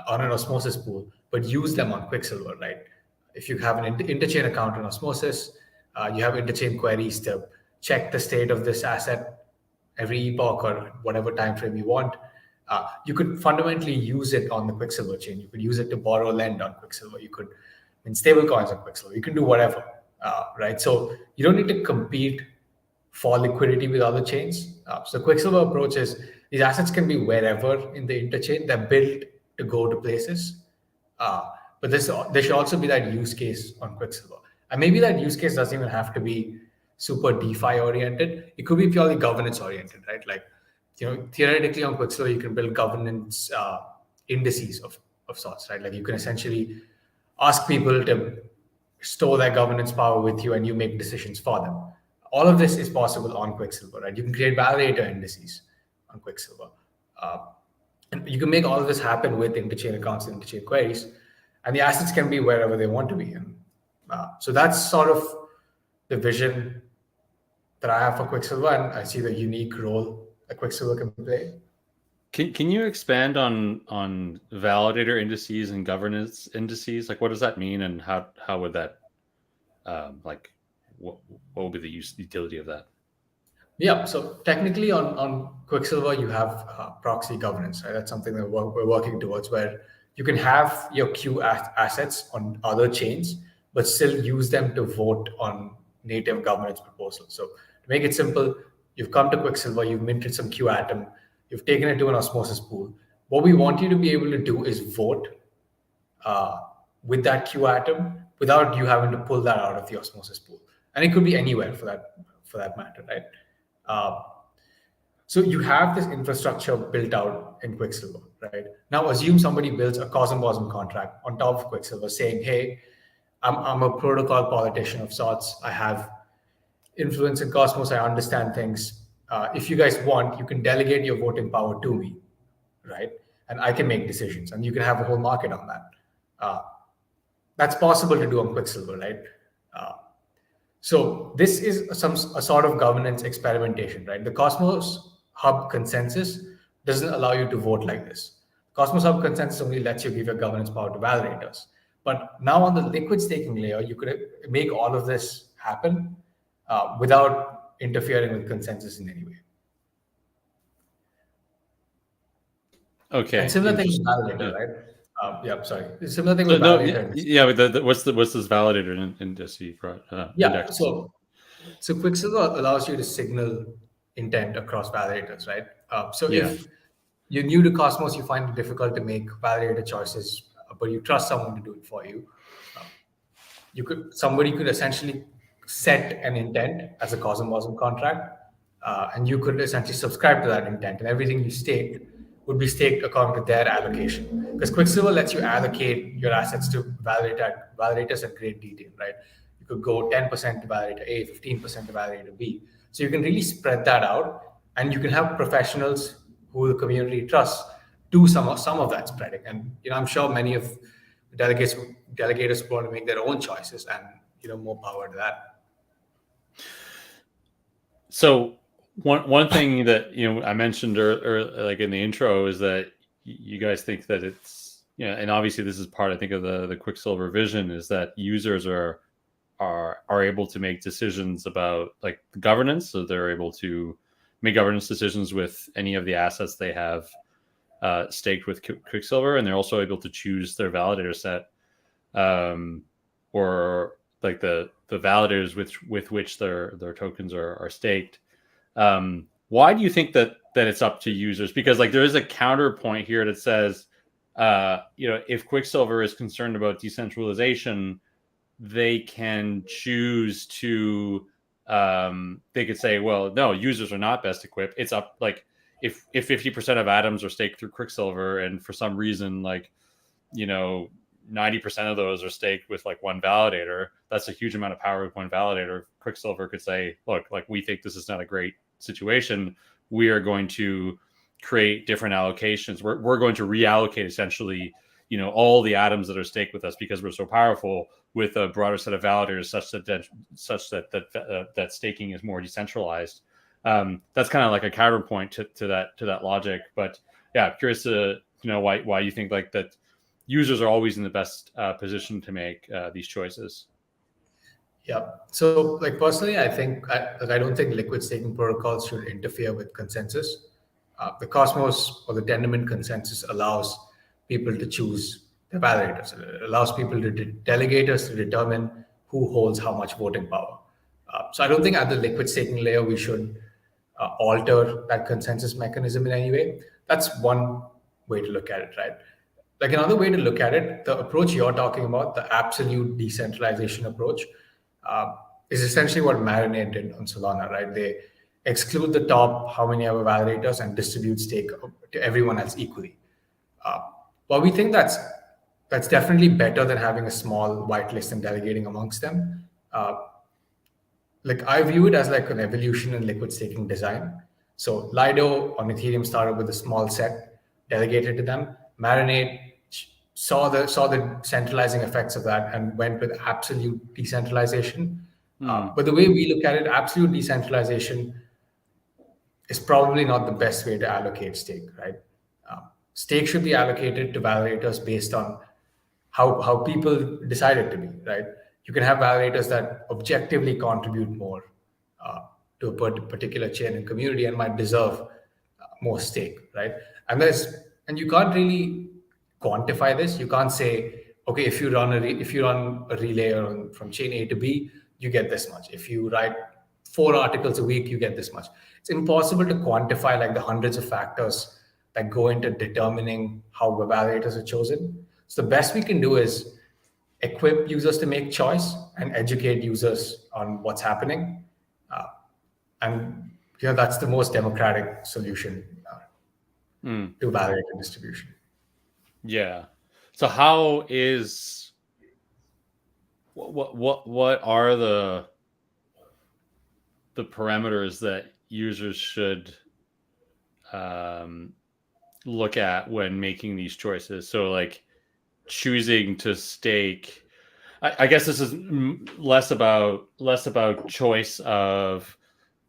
on an Osmosis pool, but use them on Quicksilver, right? If you have an interchain account on Osmosis, you have interchain queries to check the state of this asset every epoch or whatever time frame you want. You could fundamentally use it on the Quicksilver chain. You could use it to borrow, lend on Quicksilver. You could stable coins on Quicksilver. You can do whatever, right? So you don't need to compete for liquidity with other chains. So the Quicksilver approach is these assets can be wherever in the interchain. They're built to go to places. But there should also be that use case on Quicksilver. And maybe that use case doesn't even have to be super DeFi oriented. It could be purely governance oriented, right? Like, theoretically on Quicksilver, you can build governance indices of sorts, right? Like you can essentially ask people to store their governance power with you and you make decisions for them. All of this is possible on Quicksilver, right? You can create validator indices on Quicksilver. And you can make all of this happen with interchain accounts and interchain queries, and the assets can be wherever they want to be. And so that's sort of the vision that I have for Quicksilver, and I see the unique role that Quicksilver can play. Can you expand on validator indices and governance indices? Like, what does that mean, and how would that what would be the utility of that? Yeah, so technically on Quicksilver, you have proxy governance, right? That's something that we're working towards, where you can have your Q assets on other chains, but still use them to vote on native governance proposals. So to make it simple, you've come to Quicksilver, you've minted some Q Atom, you've taken it to an Osmosis pool. What we want you to be able to do is vote with that Q Atom without you having to pull that out of the Osmosis pool. And it could be anywhere for that matter, right? So you have this infrastructure built out in Quicksilver, right? Now assume somebody builds a CosmWasm contract on top of Quicksilver saying, hey, I'm a protocol politician of sorts. I have influence in Cosmos. I understand things. If you guys want, you can delegate your voting power to me, right? and I can make decisions, and you can have a whole market on that. That's possible to do on Quicksilver, right? So this is a sort of governance experimentation, right? The Cosmos Hub consensus doesn't allow you to vote like this. Cosmos Hub consensus only lets you give your governance power to validators. But now on the liquid staking layer, you could make all of this happen without interfering with consensus in any way. Okay. And similar thing with validator, right? Sorry. Similar thing with validator. But what's this validator index? Index? So Quicksilver allows you to signal intent across validators, right? If you're new to Cosmos, you find it difficult to make validator choices, but you trust someone to do it for you. Somebody could essentially set an intent as a Cosmos contract, and you could essentially subscribe to that intent, and everything you staked would be staked according to their allocation. Because Quicksilver lets you allocate your assets to validators at great detail, right? You could go 10% to validator A, 15% to validator B. So you can really spread that out, and you can have professionals who the community trusts do some of that spreading. And I'm sure many of the delegators want to make their own choices, and more power to that. So one thing that I mentioned earlier, like in the intro, is that you guys think that it's and obviously this is part, I think, of the Quicksilver vision, is that users are able to make decisions about like the governance, so they're able to make governance decisions with any of the assets they have staked with Quicksilver, and they're also able to choose their validator set, or like the validators with which their tokens are staked. Why do you think that it's up to users? Because like there is a counterpoint here that says, if Quicksilver is concerned about decentralization, they can choose to they could say, well, no, users are not best equipped. It's up, like if 50% of atoms are staked through Quicksilver, and for some reason, like 90% of those are staked with like one validator, that's a huge amount of power with one validator. Quicksilver could say, look, like we think this is not a great situation. We are going to create different allocations. We're going to reallocate essentially, all the atoms that are staked with us because we're so powerful, with a broader set of validators, such that staking is more decentralized. That's kind of like a counterpoint to that logic. But yeah, I'm curious to know why you think like that users are always in the best position to make these choices. Yeah. So, like personally, I don't think liquid staking protocols should interfere with consensus. The Cosmos or the Tendermint consensus allows people to choose the validators. It allows people delegators to determine who holds how much voting power. So I don't think at the liquid staking layer we should alter that consensus mechanism in any way. That's one way to look at it, right? Like another way to look at it, the approach you're talking about, the absolute decentralization approach, is essentially what Marinade did on Solana, right? They exclude the top how many ever validators and distribute stake to everyone else equally. Well, we think that's definitely better than having a small whitelist and delegating amongst them. Like I view it as like an evolution in liquid staking design. So Lido on Ethereum started with a small set, delegated to them. Marinade saw the centralizing effects of that and went with absolute decentralization. But the way we look at it, absolute decentralization is probably not the best way to allocate stake, right? Stake should be allocated to validators based on how people decide it to be, right? You can have validators that objectively contribute more to a particular chain and community and might deserve more stake, right? And you can't really quantify this. You can't say, okay, if you run a relay from chain A to B, you get this much. If you write 4 articles a week, you get this much. It's impossible to quantify like the hundreds of factors that go into determining how the validators are chosen. So the best we can do is equip users to make choice and educate users on what's happening. And that's the most democratic solution to validator distribution. Yeah. So how is what are the parameters that users should look at when making these choices? So like choosing to stake, I guess this is less about choice of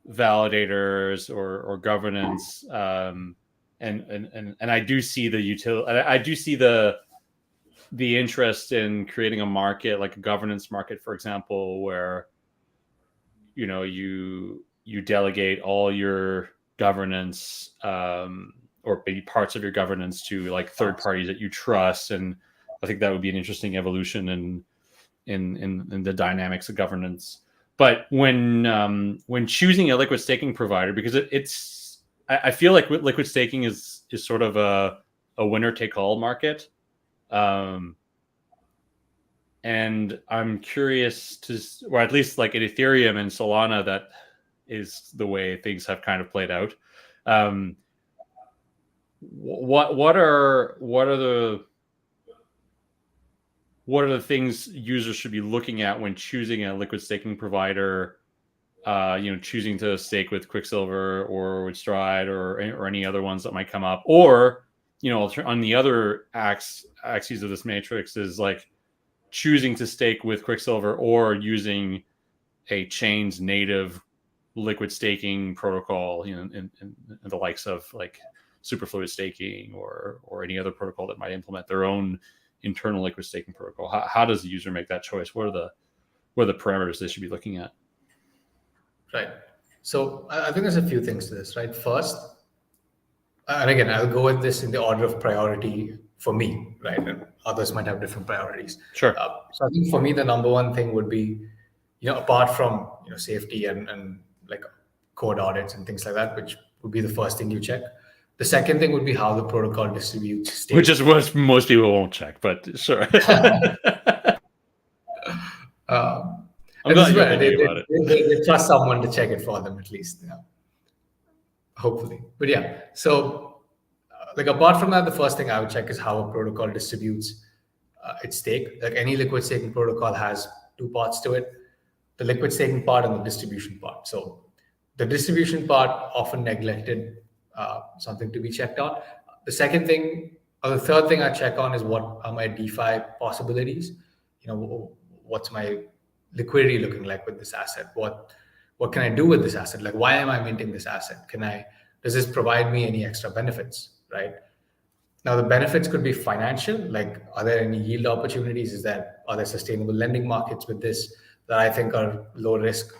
validators or governance, and I do see the utility. I do see the interest in creating a market, like a governance market, for example, where you delegate all your governance, or maybe parts of your governance, to like third parties that you trust, and I think that would be an interesting evolution in the dynamics of governance. But when choosing a liquid staking provider, because I feel like liquid staking is sort of a winner take all market. And I'm curious or at least like in Ethereum and Solana, that is the way things have kind of played out. What are the things users should be looking at when choosing a liquid staking provider? Choosing to stake with Quicksilver or with Stride or any other ones that might come up, or on the other axes of this matrix is like choosing to stake with Quicksilver or using a chain's native liquid staking protocol, in the likes of like superfluid staking or any other protocol that might implement their own internal liquid staking protocol. How does the user make that choice? What are the parameters they should be looking at? Right. So I think there's a few things to this, right? First, and again, I'll go with this in the order of priority for me, right? And others might have different priorities. Sure. So I think for me, the number one thing would be, apart from safety and like code audits and things like that, which would be the first thing you check. The second thing would be how the protocol distributes state. Which is what most people won't check, but sure. I'm glad you're thinking about it. They trust someone to check it for them, at least. Hopefully. But yeah, so like apart from that, the first thing I would check is how a protocol distributes its stake. Like any liquid staking protocol has two parts to it: the liquid staking part and the distribution part. So the distribution part often neglected, something to be checked on. The second thing, or the third thing I check on is what are my DeFi possibilities? What's my liquidity looking like with this asset? What can I do with this asset? Like, why am I minting this asset? Does this provide me any extra benefits, right? Now, the benefits could be financial, like, are there any yield opportunities? Are there sustainable lending markets with this that I think are low risk?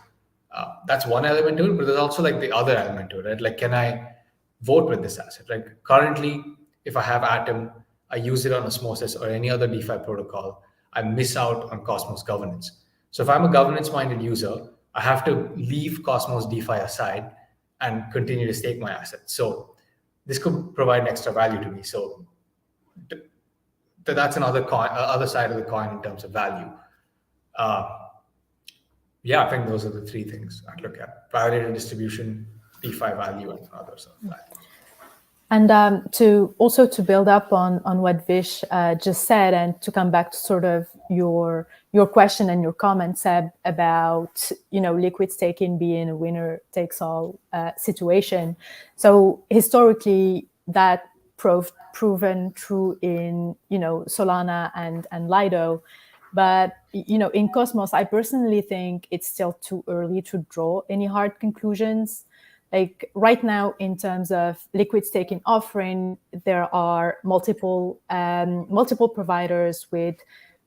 That's one element to it, but there's also like the other element to it, right? Like, can I vote with this asset? Like currently, if I have Atom, I use it on Osmosis or any other DeFi protocol, I miss out on Cosmos governance. So if I'm a governance-minded user, I have to leave Cosmos DeFi aside and continue to stake my assets. So this could provide an extra value to me. So that's another other side of the coin in terms of value. I think those are the three things I'd look at: validator distribution, DeFi value, and others. And to build up on what Vish just said, and to come back to sort of your question and your comment, Seb, about liquid staking being a winner takes all situation. So historically, that proven true in Solana and Lido, but in Cosmos, I personally think it's still too early to draw any hard conclusions. Like right now, in terms of liquid staking offering, there are multiple providers with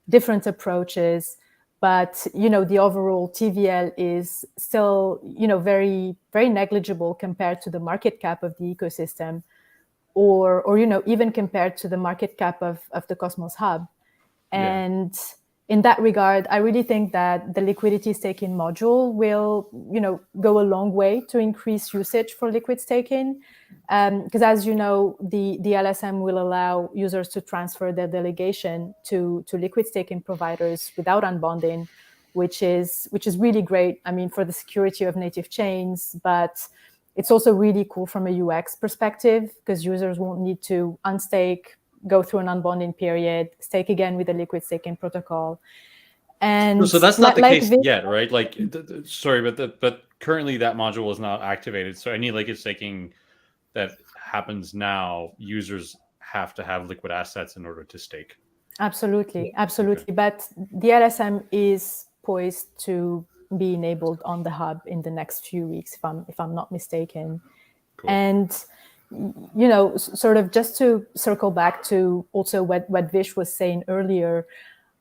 different approaches, but the overall TVL is still very, very negligible compared to the market cap of the ecosystem, or even compared to the market cap of the Cosmos Hub. And in that regard, I really think that the liquidity staking module will, go a long way to increase usage for liquid staking. Because as you know, the LSM will allow users to transfer their delegation to liquid staking providers without unbonding, which is really great. I mean, for the security of native chains, but it's also really cool from a UX perspective because users won't need to unstake, go through an unbonding period, stake again with a liquid staking protocol. And so that's not the case yet, right? Like, sorry, but currently that module is not activated. So any liquid staking that happens now, users have to have liquid assets in order to stake. Absolutely. Okay. But the LSM is poised to be enabled on the hub in the next few weeks, if I'm not mistaken. Cool. And sort of just to circle back to also what Vish was saying earlier,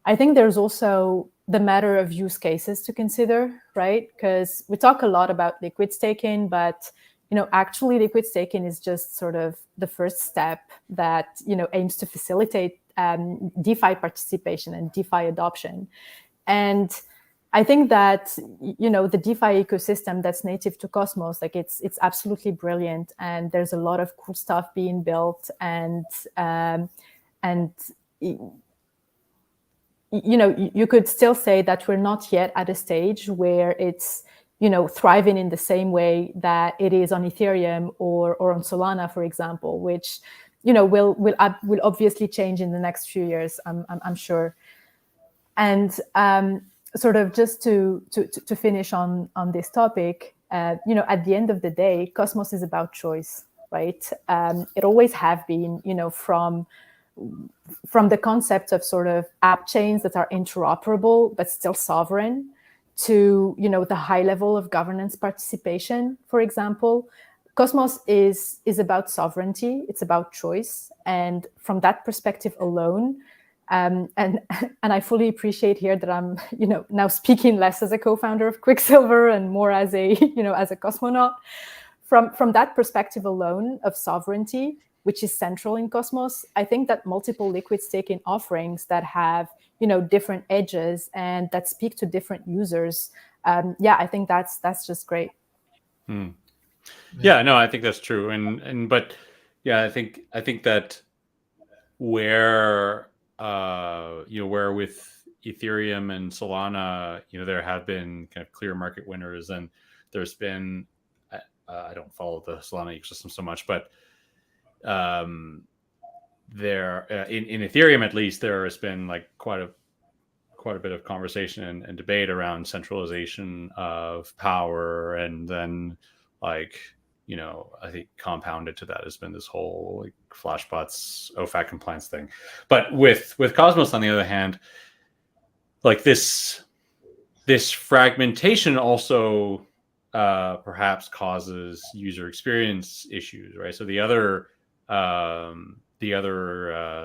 I think there's also the matter of use cases to consider, right? Because we talk a lot about liquid staking, but actually liquid staking is just sort of the first step that aims to facilitate DeFi participation and DeFi adoption. And I think that the DeFi ecosystem that's native to Cosmos, like it's absolutely brilliant, and there's a lot of cool stuff being built, and you could still say that we're not yet at a stage where it's thriving in the same way that it is on Ethereum or on Solana, for example, which will obviously change in the next few years, I'm sure. And sort of just to finish on this topic, at the end of the day, Cosmos is about choice, right? It always have been, from the concept of sort of app chains that are interoperable but still sovereign, to the high level of governance participation, for example. Cosmos is about sovereignty, it's about choice, and from that perspective alone, and I fully appreciate here that I'm now speaking less as a co-founder of Quicksilver and more as a as a cosmonaut. From that perspective alone of sovereignty, which is central in Cosmos, I think that multiple liquid staking offerings that have different edges and that speak to different users, I think that's just great. Yeah, no, I think that's true, but yeah, I think that where with Ethereum and Solana, there have been kind of clear market winners, and there's been I don't follow the Solana ecosystem so much, but there in Ethereum at least there has been like quite a bit of conversation and debate around centralization of power, and then I think compounded to that has been this whole like Flashbot's OFAC compliance thing. But with Cosmos, on the other hand, like this fragmentation also perhaps causes user experience issues, right? So the other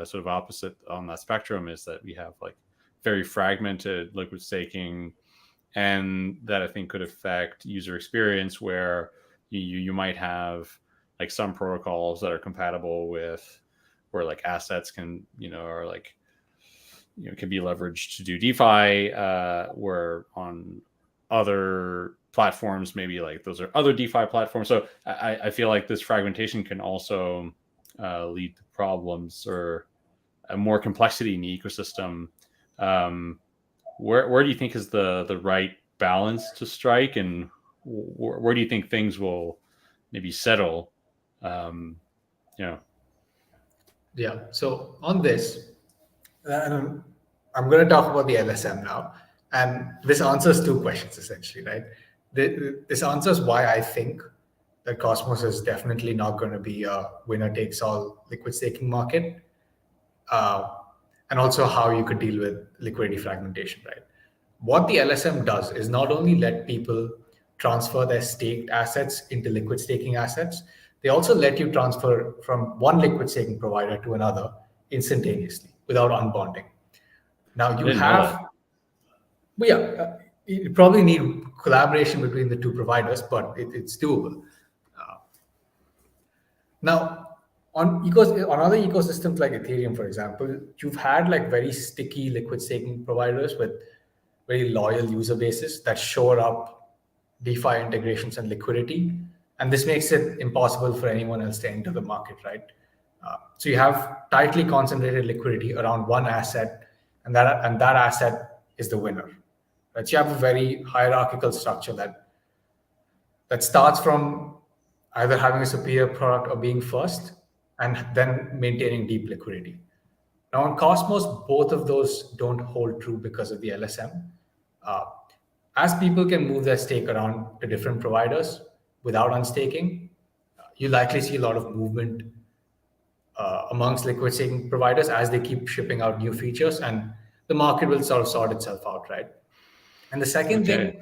sort of opposite on that spectrum is that we have like very fragmented liquid staking, and that I think could affect user experience, where you might have like some protocols that are compatible with where like assets can are like can be leveraged to do DeFi, where on other platforms maybe like those are other DeFi platforms. So I feel like this fragmentation can also lead to problems or a more complexity in the ecosystem. Where do you think is the right balance to strike, and where do you think things will maybe settle? Yeah. So on this, I'm going to talk about the LSM now, and this answers two questions essentially, right? This answers why I think that Cosmos is definitely not going to be a winner-takes-all liquid staking market, and also how you could deal with liquidity fragmentation, right? What the LSM does is not only let people transfer their staked assets into liquid staking assets, they also let you transfer from one liquid staking provider to another instantaneously without unbonding. Now you have, you probably need collaboration between the two providers, but it's doable. Now, on other ecosystems like Ethereum, for example, you've had like very sticky liquid staking providers with very loyal user bases that shore up DeFi integrations and liquidity, and this makes it impossible for anyone else to enter the market, right? So you have tightly concentrated liquidity around one asset, and that asset is the winner. Right? So you have a very hierarchical structure that starts from either having a superior product or being first, and then maintaining deep liquidity. Now on Cosmos, both of those don't hold true because of the LSM. As people can move their stake around to different providers without unstaking, you likely see a lot of movement amongst liquid staking providers as they keep shipping out new features, and the market will sort of sort itself out, right? And the second thing,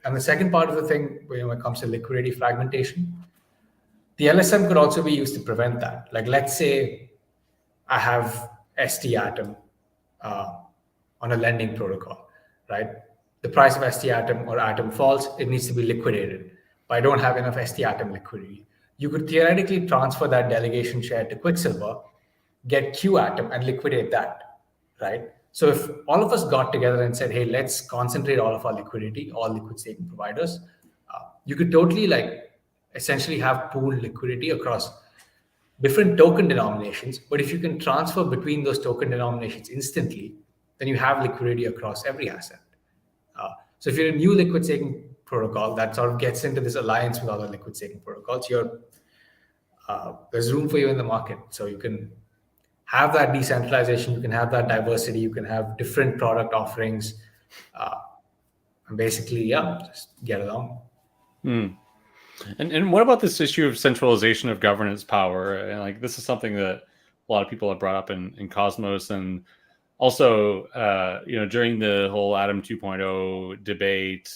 and the second part of the thing, when it comes to liquidity fragmentation, the LSM could also be used to prevent that. Like, let's say I have ST Atom on a lending protocol, right? The price of ST Atom or Atom falls, it needs to be liquidated, but I don't have enough ST Atom liquidity. You could theoretically transfer that delegation share to Quicksilver, get Q Atom and liquidate that, right? So if all of us got together and said, hey, let's concentrate all of our liquidity, all liquid staking providers, you could totally essentially have pooled liquidity across different token denominations. But if you can transfer between those token denominations instantly, then you have liquidity across every asset. So if you're a new liquid staking protocol that sort of gets into this alliance with other liquid staking protocols, there's room for you in the market. So you can have that decentralization, you can have that diversity, you can have different product offerings, and basically, just get along. And what about this issue of centralization of governance power? And this is something that a lot of people have brought up in Cosmos, and also during the whole Atom 2.0 debate,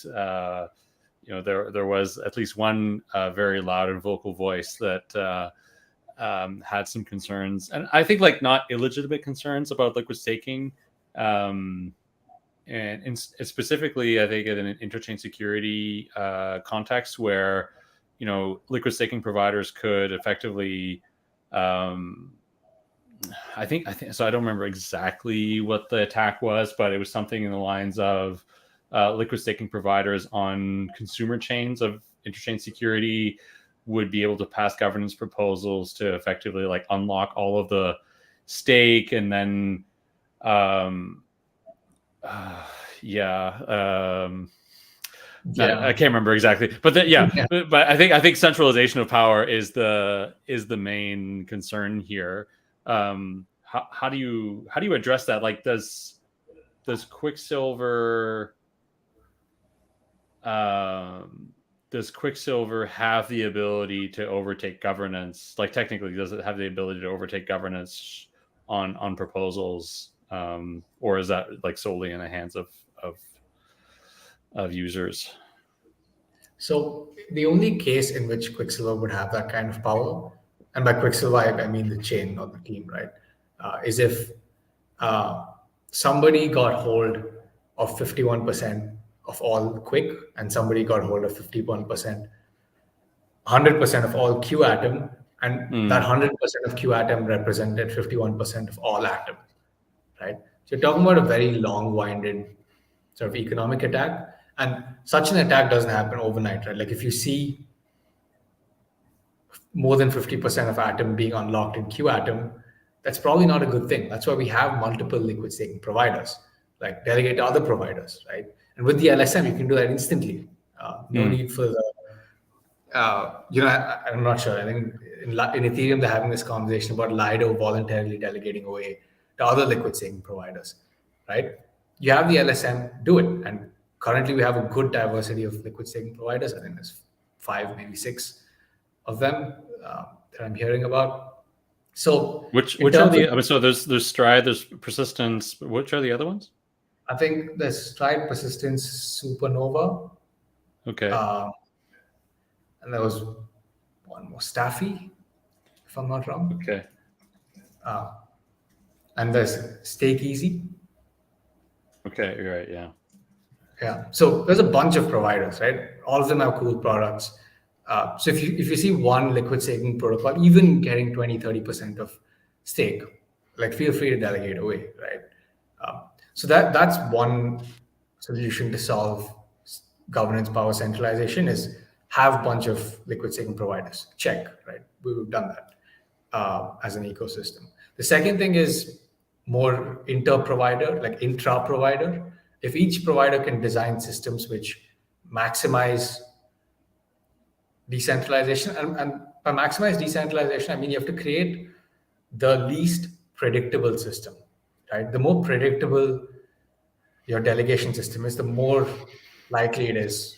there was at least one very loud and vocal voice that had some concerns, and I think not illegitimate concerns about liquid staking, and specifically, I think in an interchain security context where liquid staking providers could effectively, I think so. I don't remember exactly what the attack was, but it was something in the lines of liquid staking providers on consumer chains of interchain security would be able to pass governance proposals to effectively unlock all of the stake, and then I can't remember exactly, but but I think centralization of power is the main concern here. How do you address that? Does Quicksilver have the ability to overtake governance? Technically, does it have the ability to overtake governance on proposals, or is that solely in the hands of users? So the only case in which Quicksilver would have that kind of power, and by Quicksilver I mean the chain, not the team, right? Is if somebody got hold of 51% of all Quick, and somebody got hold of 51%, 100% of all Q Atom, and that 100% of Q Atom represented 51% of all Atom, right? So you're talking about a very long-winded sort of economic attack, and such an attack doesn't happen overnight, right? If you see more than 50% of Atom being unlocked in Q Atom, that's probably not a good thing. That's why we have multiple liquid staking providers, delegate to other providers, right? And with the LSM, you can do that instantly. No need for the, I'm not sure. I think in Ethereum, they're having this conversation about Lido voluntarily delegating away to other liquid staking providers, right? You have the LSM, do it. And currently, we have a good diversity of liquid staking providers. I think there's 5, maybe 6 of them that I'm hearing about. So which are the? So there's Stride, there's Persistence. Which are the other ones? I think there's Stride, Persistence, Supernova. Okay. And there was one more, Staffy, if I'm not wrong. Okay. And there's Stake Easy. Okay, you're right. Yeah. Yeah. So there's a bunch of providers, right? All of them have cool products. So if you see one liquid staking protocol, even getting 20-30% of stake, feel free to delegate away, right? So that's one solution to solve governance power centralization, is have a bunch of liquid staking providers. Check, right? We've done that as an ecosystem. The second thing is more inter-provider, intra-provider. If each provider can design systems which maximize decentralization, and by maximize decentralization, I mean you have to create the least predictable system, right? The more predictable your delegation system is, the more likely it is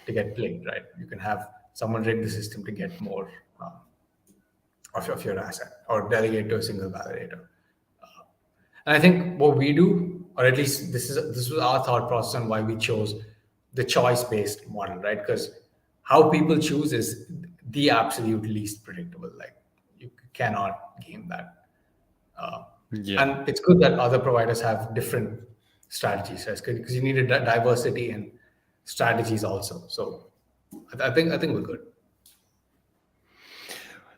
to get played, right? You can have someone rig the system to get more of your asset, or delegate to a single validator. And I think what we do, or at least this was our thought process on why we chose the choice-based model, right? Because how people choose is the absolute least predictable. Like, you cannot game that. And it's good that other providers have different strategies, right? Because you need a diversity in strategies also. So I think we're good.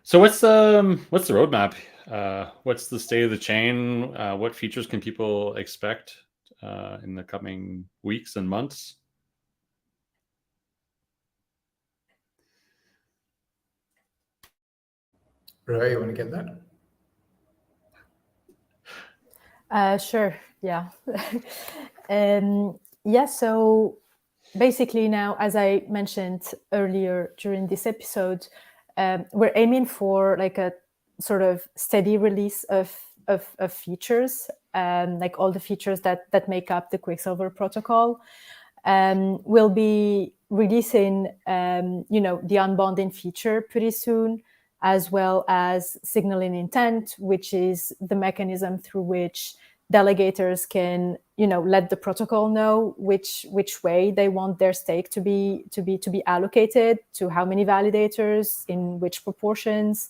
So what's the roadmap? What's the state of the chain? What features can people expect in the coming weeks and months? Roea, you want to get that? Sure. Yeah. Yeah. So basically now, as I mentioned earlier during this episode, we're aiming for like a sort of steady release of features, like all the features that make up the Quicksilver protocol. We'll be releasing, the unbonding feature pretty soon, as well as signaling intent, which is the mechanism through which delegators can, let the protocol know which way they want their stake to be allocated to how many validators in which proportions.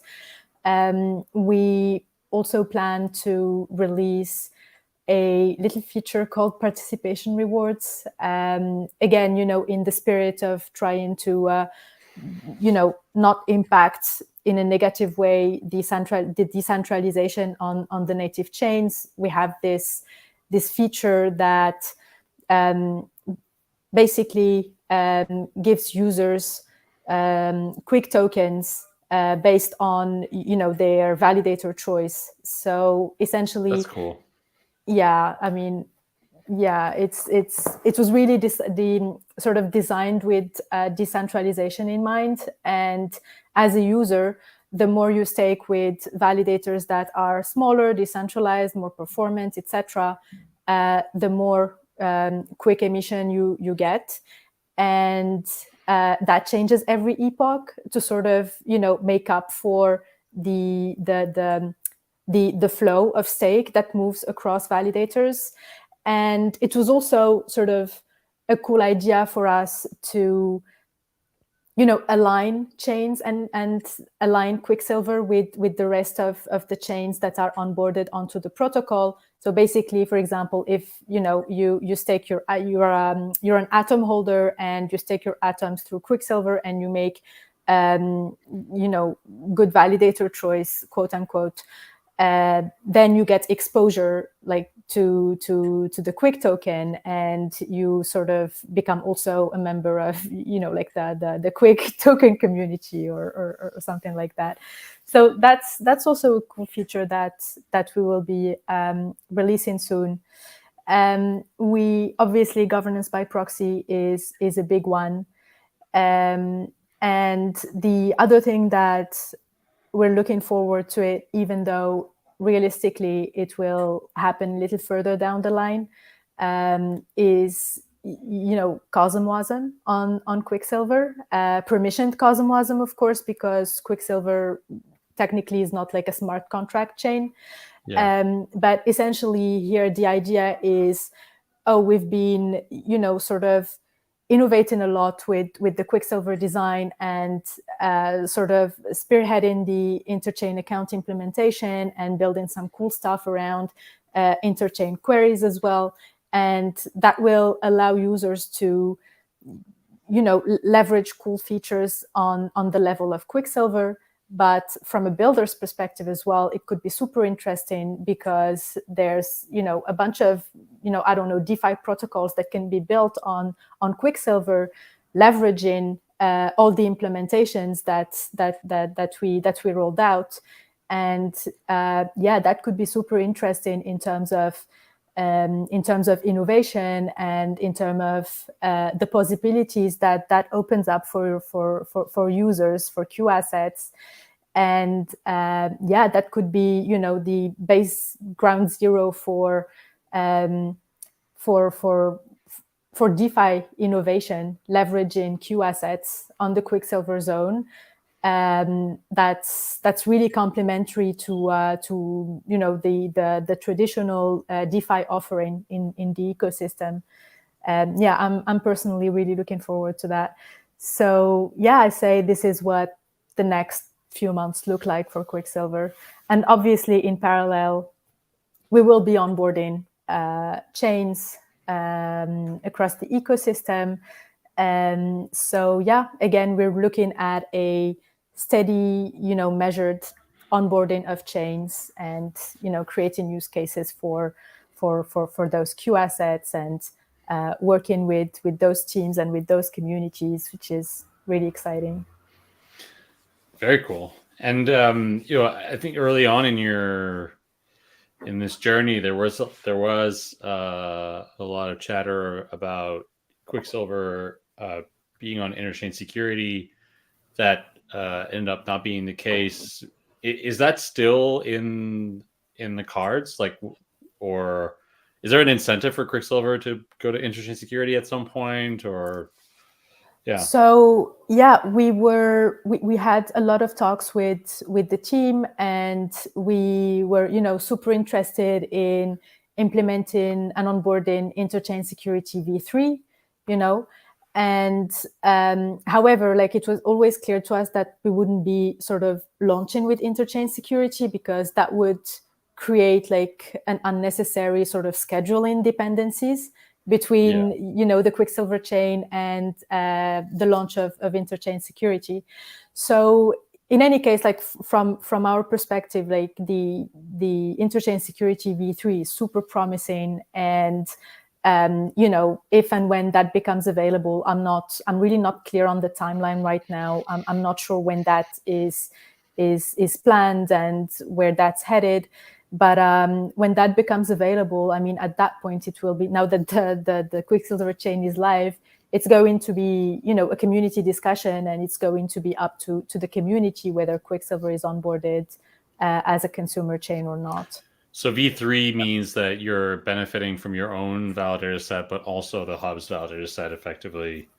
We also plan to release a little feature called participation rewards. Again, in the spirit of trying to, not impact in a negative way the decentralization on the native chains. We have this feature that basically gives users quick tokens based on their validator choice. So essentially, that's cool. Yeah, I mean, yeah, it was really the sort of designed with decentralization in mind. And as a user, the more you stake with validators that are smaller, decentralized, more performant, etc., the more quick emission you get. And that changes every epoch to sort of make up for the flow of stake that moves across validators. And it was also sort of a cool idea for us to align chains and align Quicksilver with the rest of the chains that are onboarded onto the protocol. So basically, for example, if you stake you're an atom holder and you stake your atoms through Quicksilver and you make good validator choice, quote unquote, then you get exposure like to the Quick token, and you sort of become also a member of like the Quick token community or something like that. So that's also a cool feature that we will be releasing soon. We obviously, governance by proxy is a big one, and the other thing that we're looking forward to it, even though realistically it will happen a little further down the line, is CosmWasm on Quicksilver, permissioned CosmWasm, of course, because Quicksilver technically is not like a smart contract chain. But essentially here the idea is, we've been sort of innovating a lot with the Quicksilver design and sort of spearheading the interchain account implementation and building some cool stuff around interchain queries as well. And that will allow users to, leverage cool features on the level of Quicksilver. But from a builder's perspective as well, it could be super interesting because there's, a bunch of, DeFi protocols that can be built on Quicksilver, leveraging all the implementations that we rolled out. And that could be super interesting in terms of innovation and in terms of the possibilities that opens up for users, for Q assets. And that could be the base ground zero for DeFi innovation, leveraging Q assets on the Quicksilver zone. that's really complementary to the traditional DeFi offering in the ecosystem. I'm personally really looking forward to that. So I say this is what the next few months look like for Quicksilver, and obviously in parallel we will be onboarding chains across the ecosystem. Again, we're looking at a steady, measured onboarding of chains, and creating use cases for those Q assets, and working with those teams and with those communities, which is really exciting. Very cool. And I think early on in this journey, there was a lot of chatter about Quicksilver being on interchain security that ended up not being the case. Is that still in the cards? Like, or is there an incentive for Quicksilver to go to interchain security at some point, or? Yeah. So we had a lot of talks with the team, and we were super interested in implementing and onboarding interchain security v3, and however, like, it was always clear to us that we wouldn't be sort of launching with interchain security, because that would create like an unnecessary sort of scheduling dependencies between the Quicksilver chain and the launch of interchain security. So in any case, like from our perspective, like the interchain security v3 is super promising, and if and when that becomes available, I'm really not clear on the timeline right now. I'm not sure when that is planned and where that's headed. But when that becomes available, I mean, at that point, it will be, now that the Quicksilver chain is live, it's going to be, a community discussion, and it's going to be up to the community whether Quicksilver is onboarded as a consumer chain or not. So V3 means that you're benefiting from your own validator set, but also the hub's validator set effectively.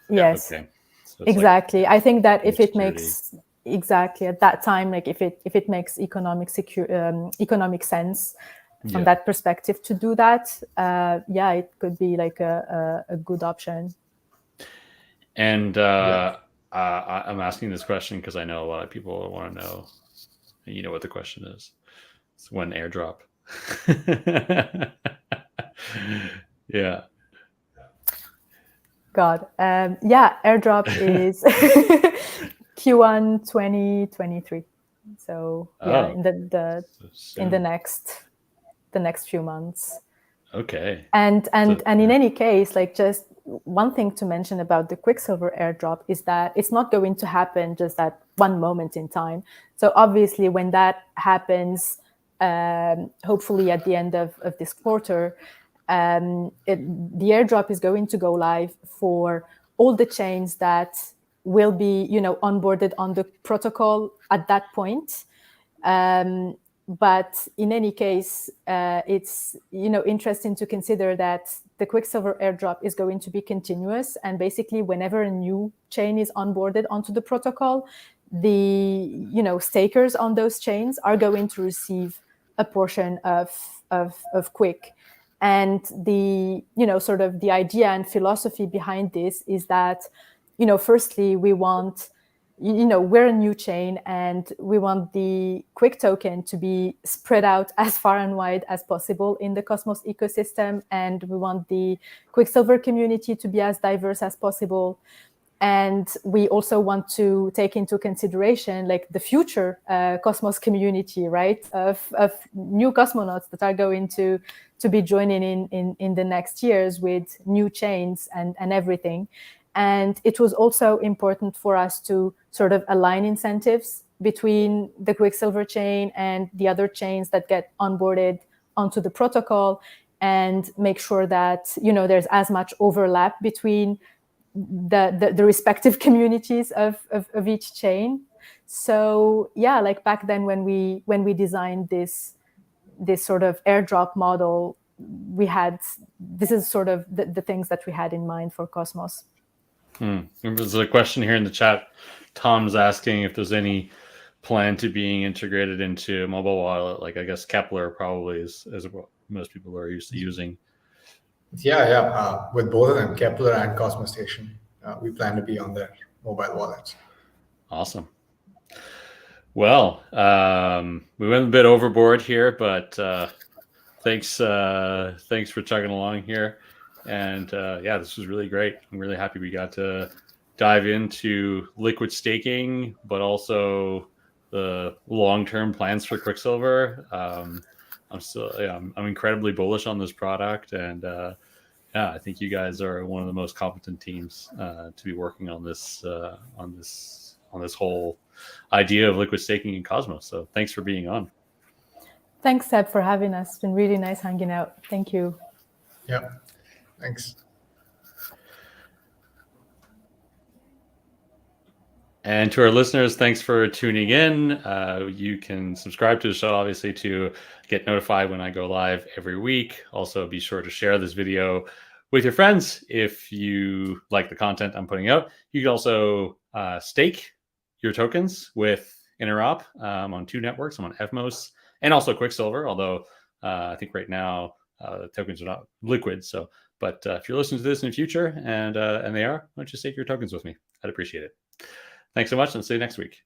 Yes, okay. So exactly. Like, I think that if it security. makes, exactly at that time, like if it makes economic sense from that perspective to do that, it could be like a good option. And I'm asking this question because I know a lot of people want to know, and you know what the question is. It's when airdrop. Yeah. God, airdrop is Q1 2023. So in the next few months. Okay. And in any case, like, just one thing to mention about the Quicksilver airdrop is that it's not going to happen just at one moment in time. So obviously, when that happens, hopefully at the end of this quarter, the airdrop is going to go live for all the chains that will be, onboarded on the protocol at that point. But in any case, it's interesting to consider that the Quicksilver airdrop is going to be continuous, and basically whenever a new chain is onboarded onto the protocol, the stakers on those chains are going to receive a portion of Quick. And the sort of the idea and philosophy behind this is that firstly, we want, we're a new chain, and we want the Quick token to be spread out as far and wide as possible in the Cosmos ecosystem, and we want the Quicksilver community to be as diverse as possible. And we also want to take into consideration like the future Cosmos community, right, of new cosmonauts that are going to be joining in the next years with new chains and everything. And it was also important for us to sort of align incentives between the Quicksilver chain and the other chains that get onboarded onto the protocol, and make sure that there's as much overlap between the respective communities of each chain. So like back then when we designed this sort of airdrop model, this is sort of the things that we had in mind for Cosmos. There's a question here in the chat. Tom's asking if there's any plan to being integrated into a mobile wallet. Like, I guess Kepler probably is what most people are used to using. Yeah. With both of them, Kepler and Cosmos Station, we plan to be on their mobile wallets. Awesome. Well, we went a bit overboard here, but thanks for chugging along here. And yeah, this was really great. I'm really happy we got to dive into liquid staking, but also the long-term plans for Quicksilver. I'm incredibly bullish on this product, and yeah, I think you guys are one of the most competent teams to be working on this whole idea of liquid staking in Cosmos. So thanks for being on. Thanks, Seb, for having us. It's been really nice hanging out. Thank you. Yeah, thanks. And to our listeners, thanks for tuning in. You can subscribe to the show, obviously, to get notified when I go live every week. Also, be sure to share this video with your friends if you like the content I'm putting out. You can also stake your tokens with Interop on 2 networks. I'm on Evmos and also Quicksilver, although I think right now the tokens are not liquid. So, but if you're listening to this in the future and they are, why don't you stake your tokens with me? I'd appreciate it. Thanks so much, and see you next week.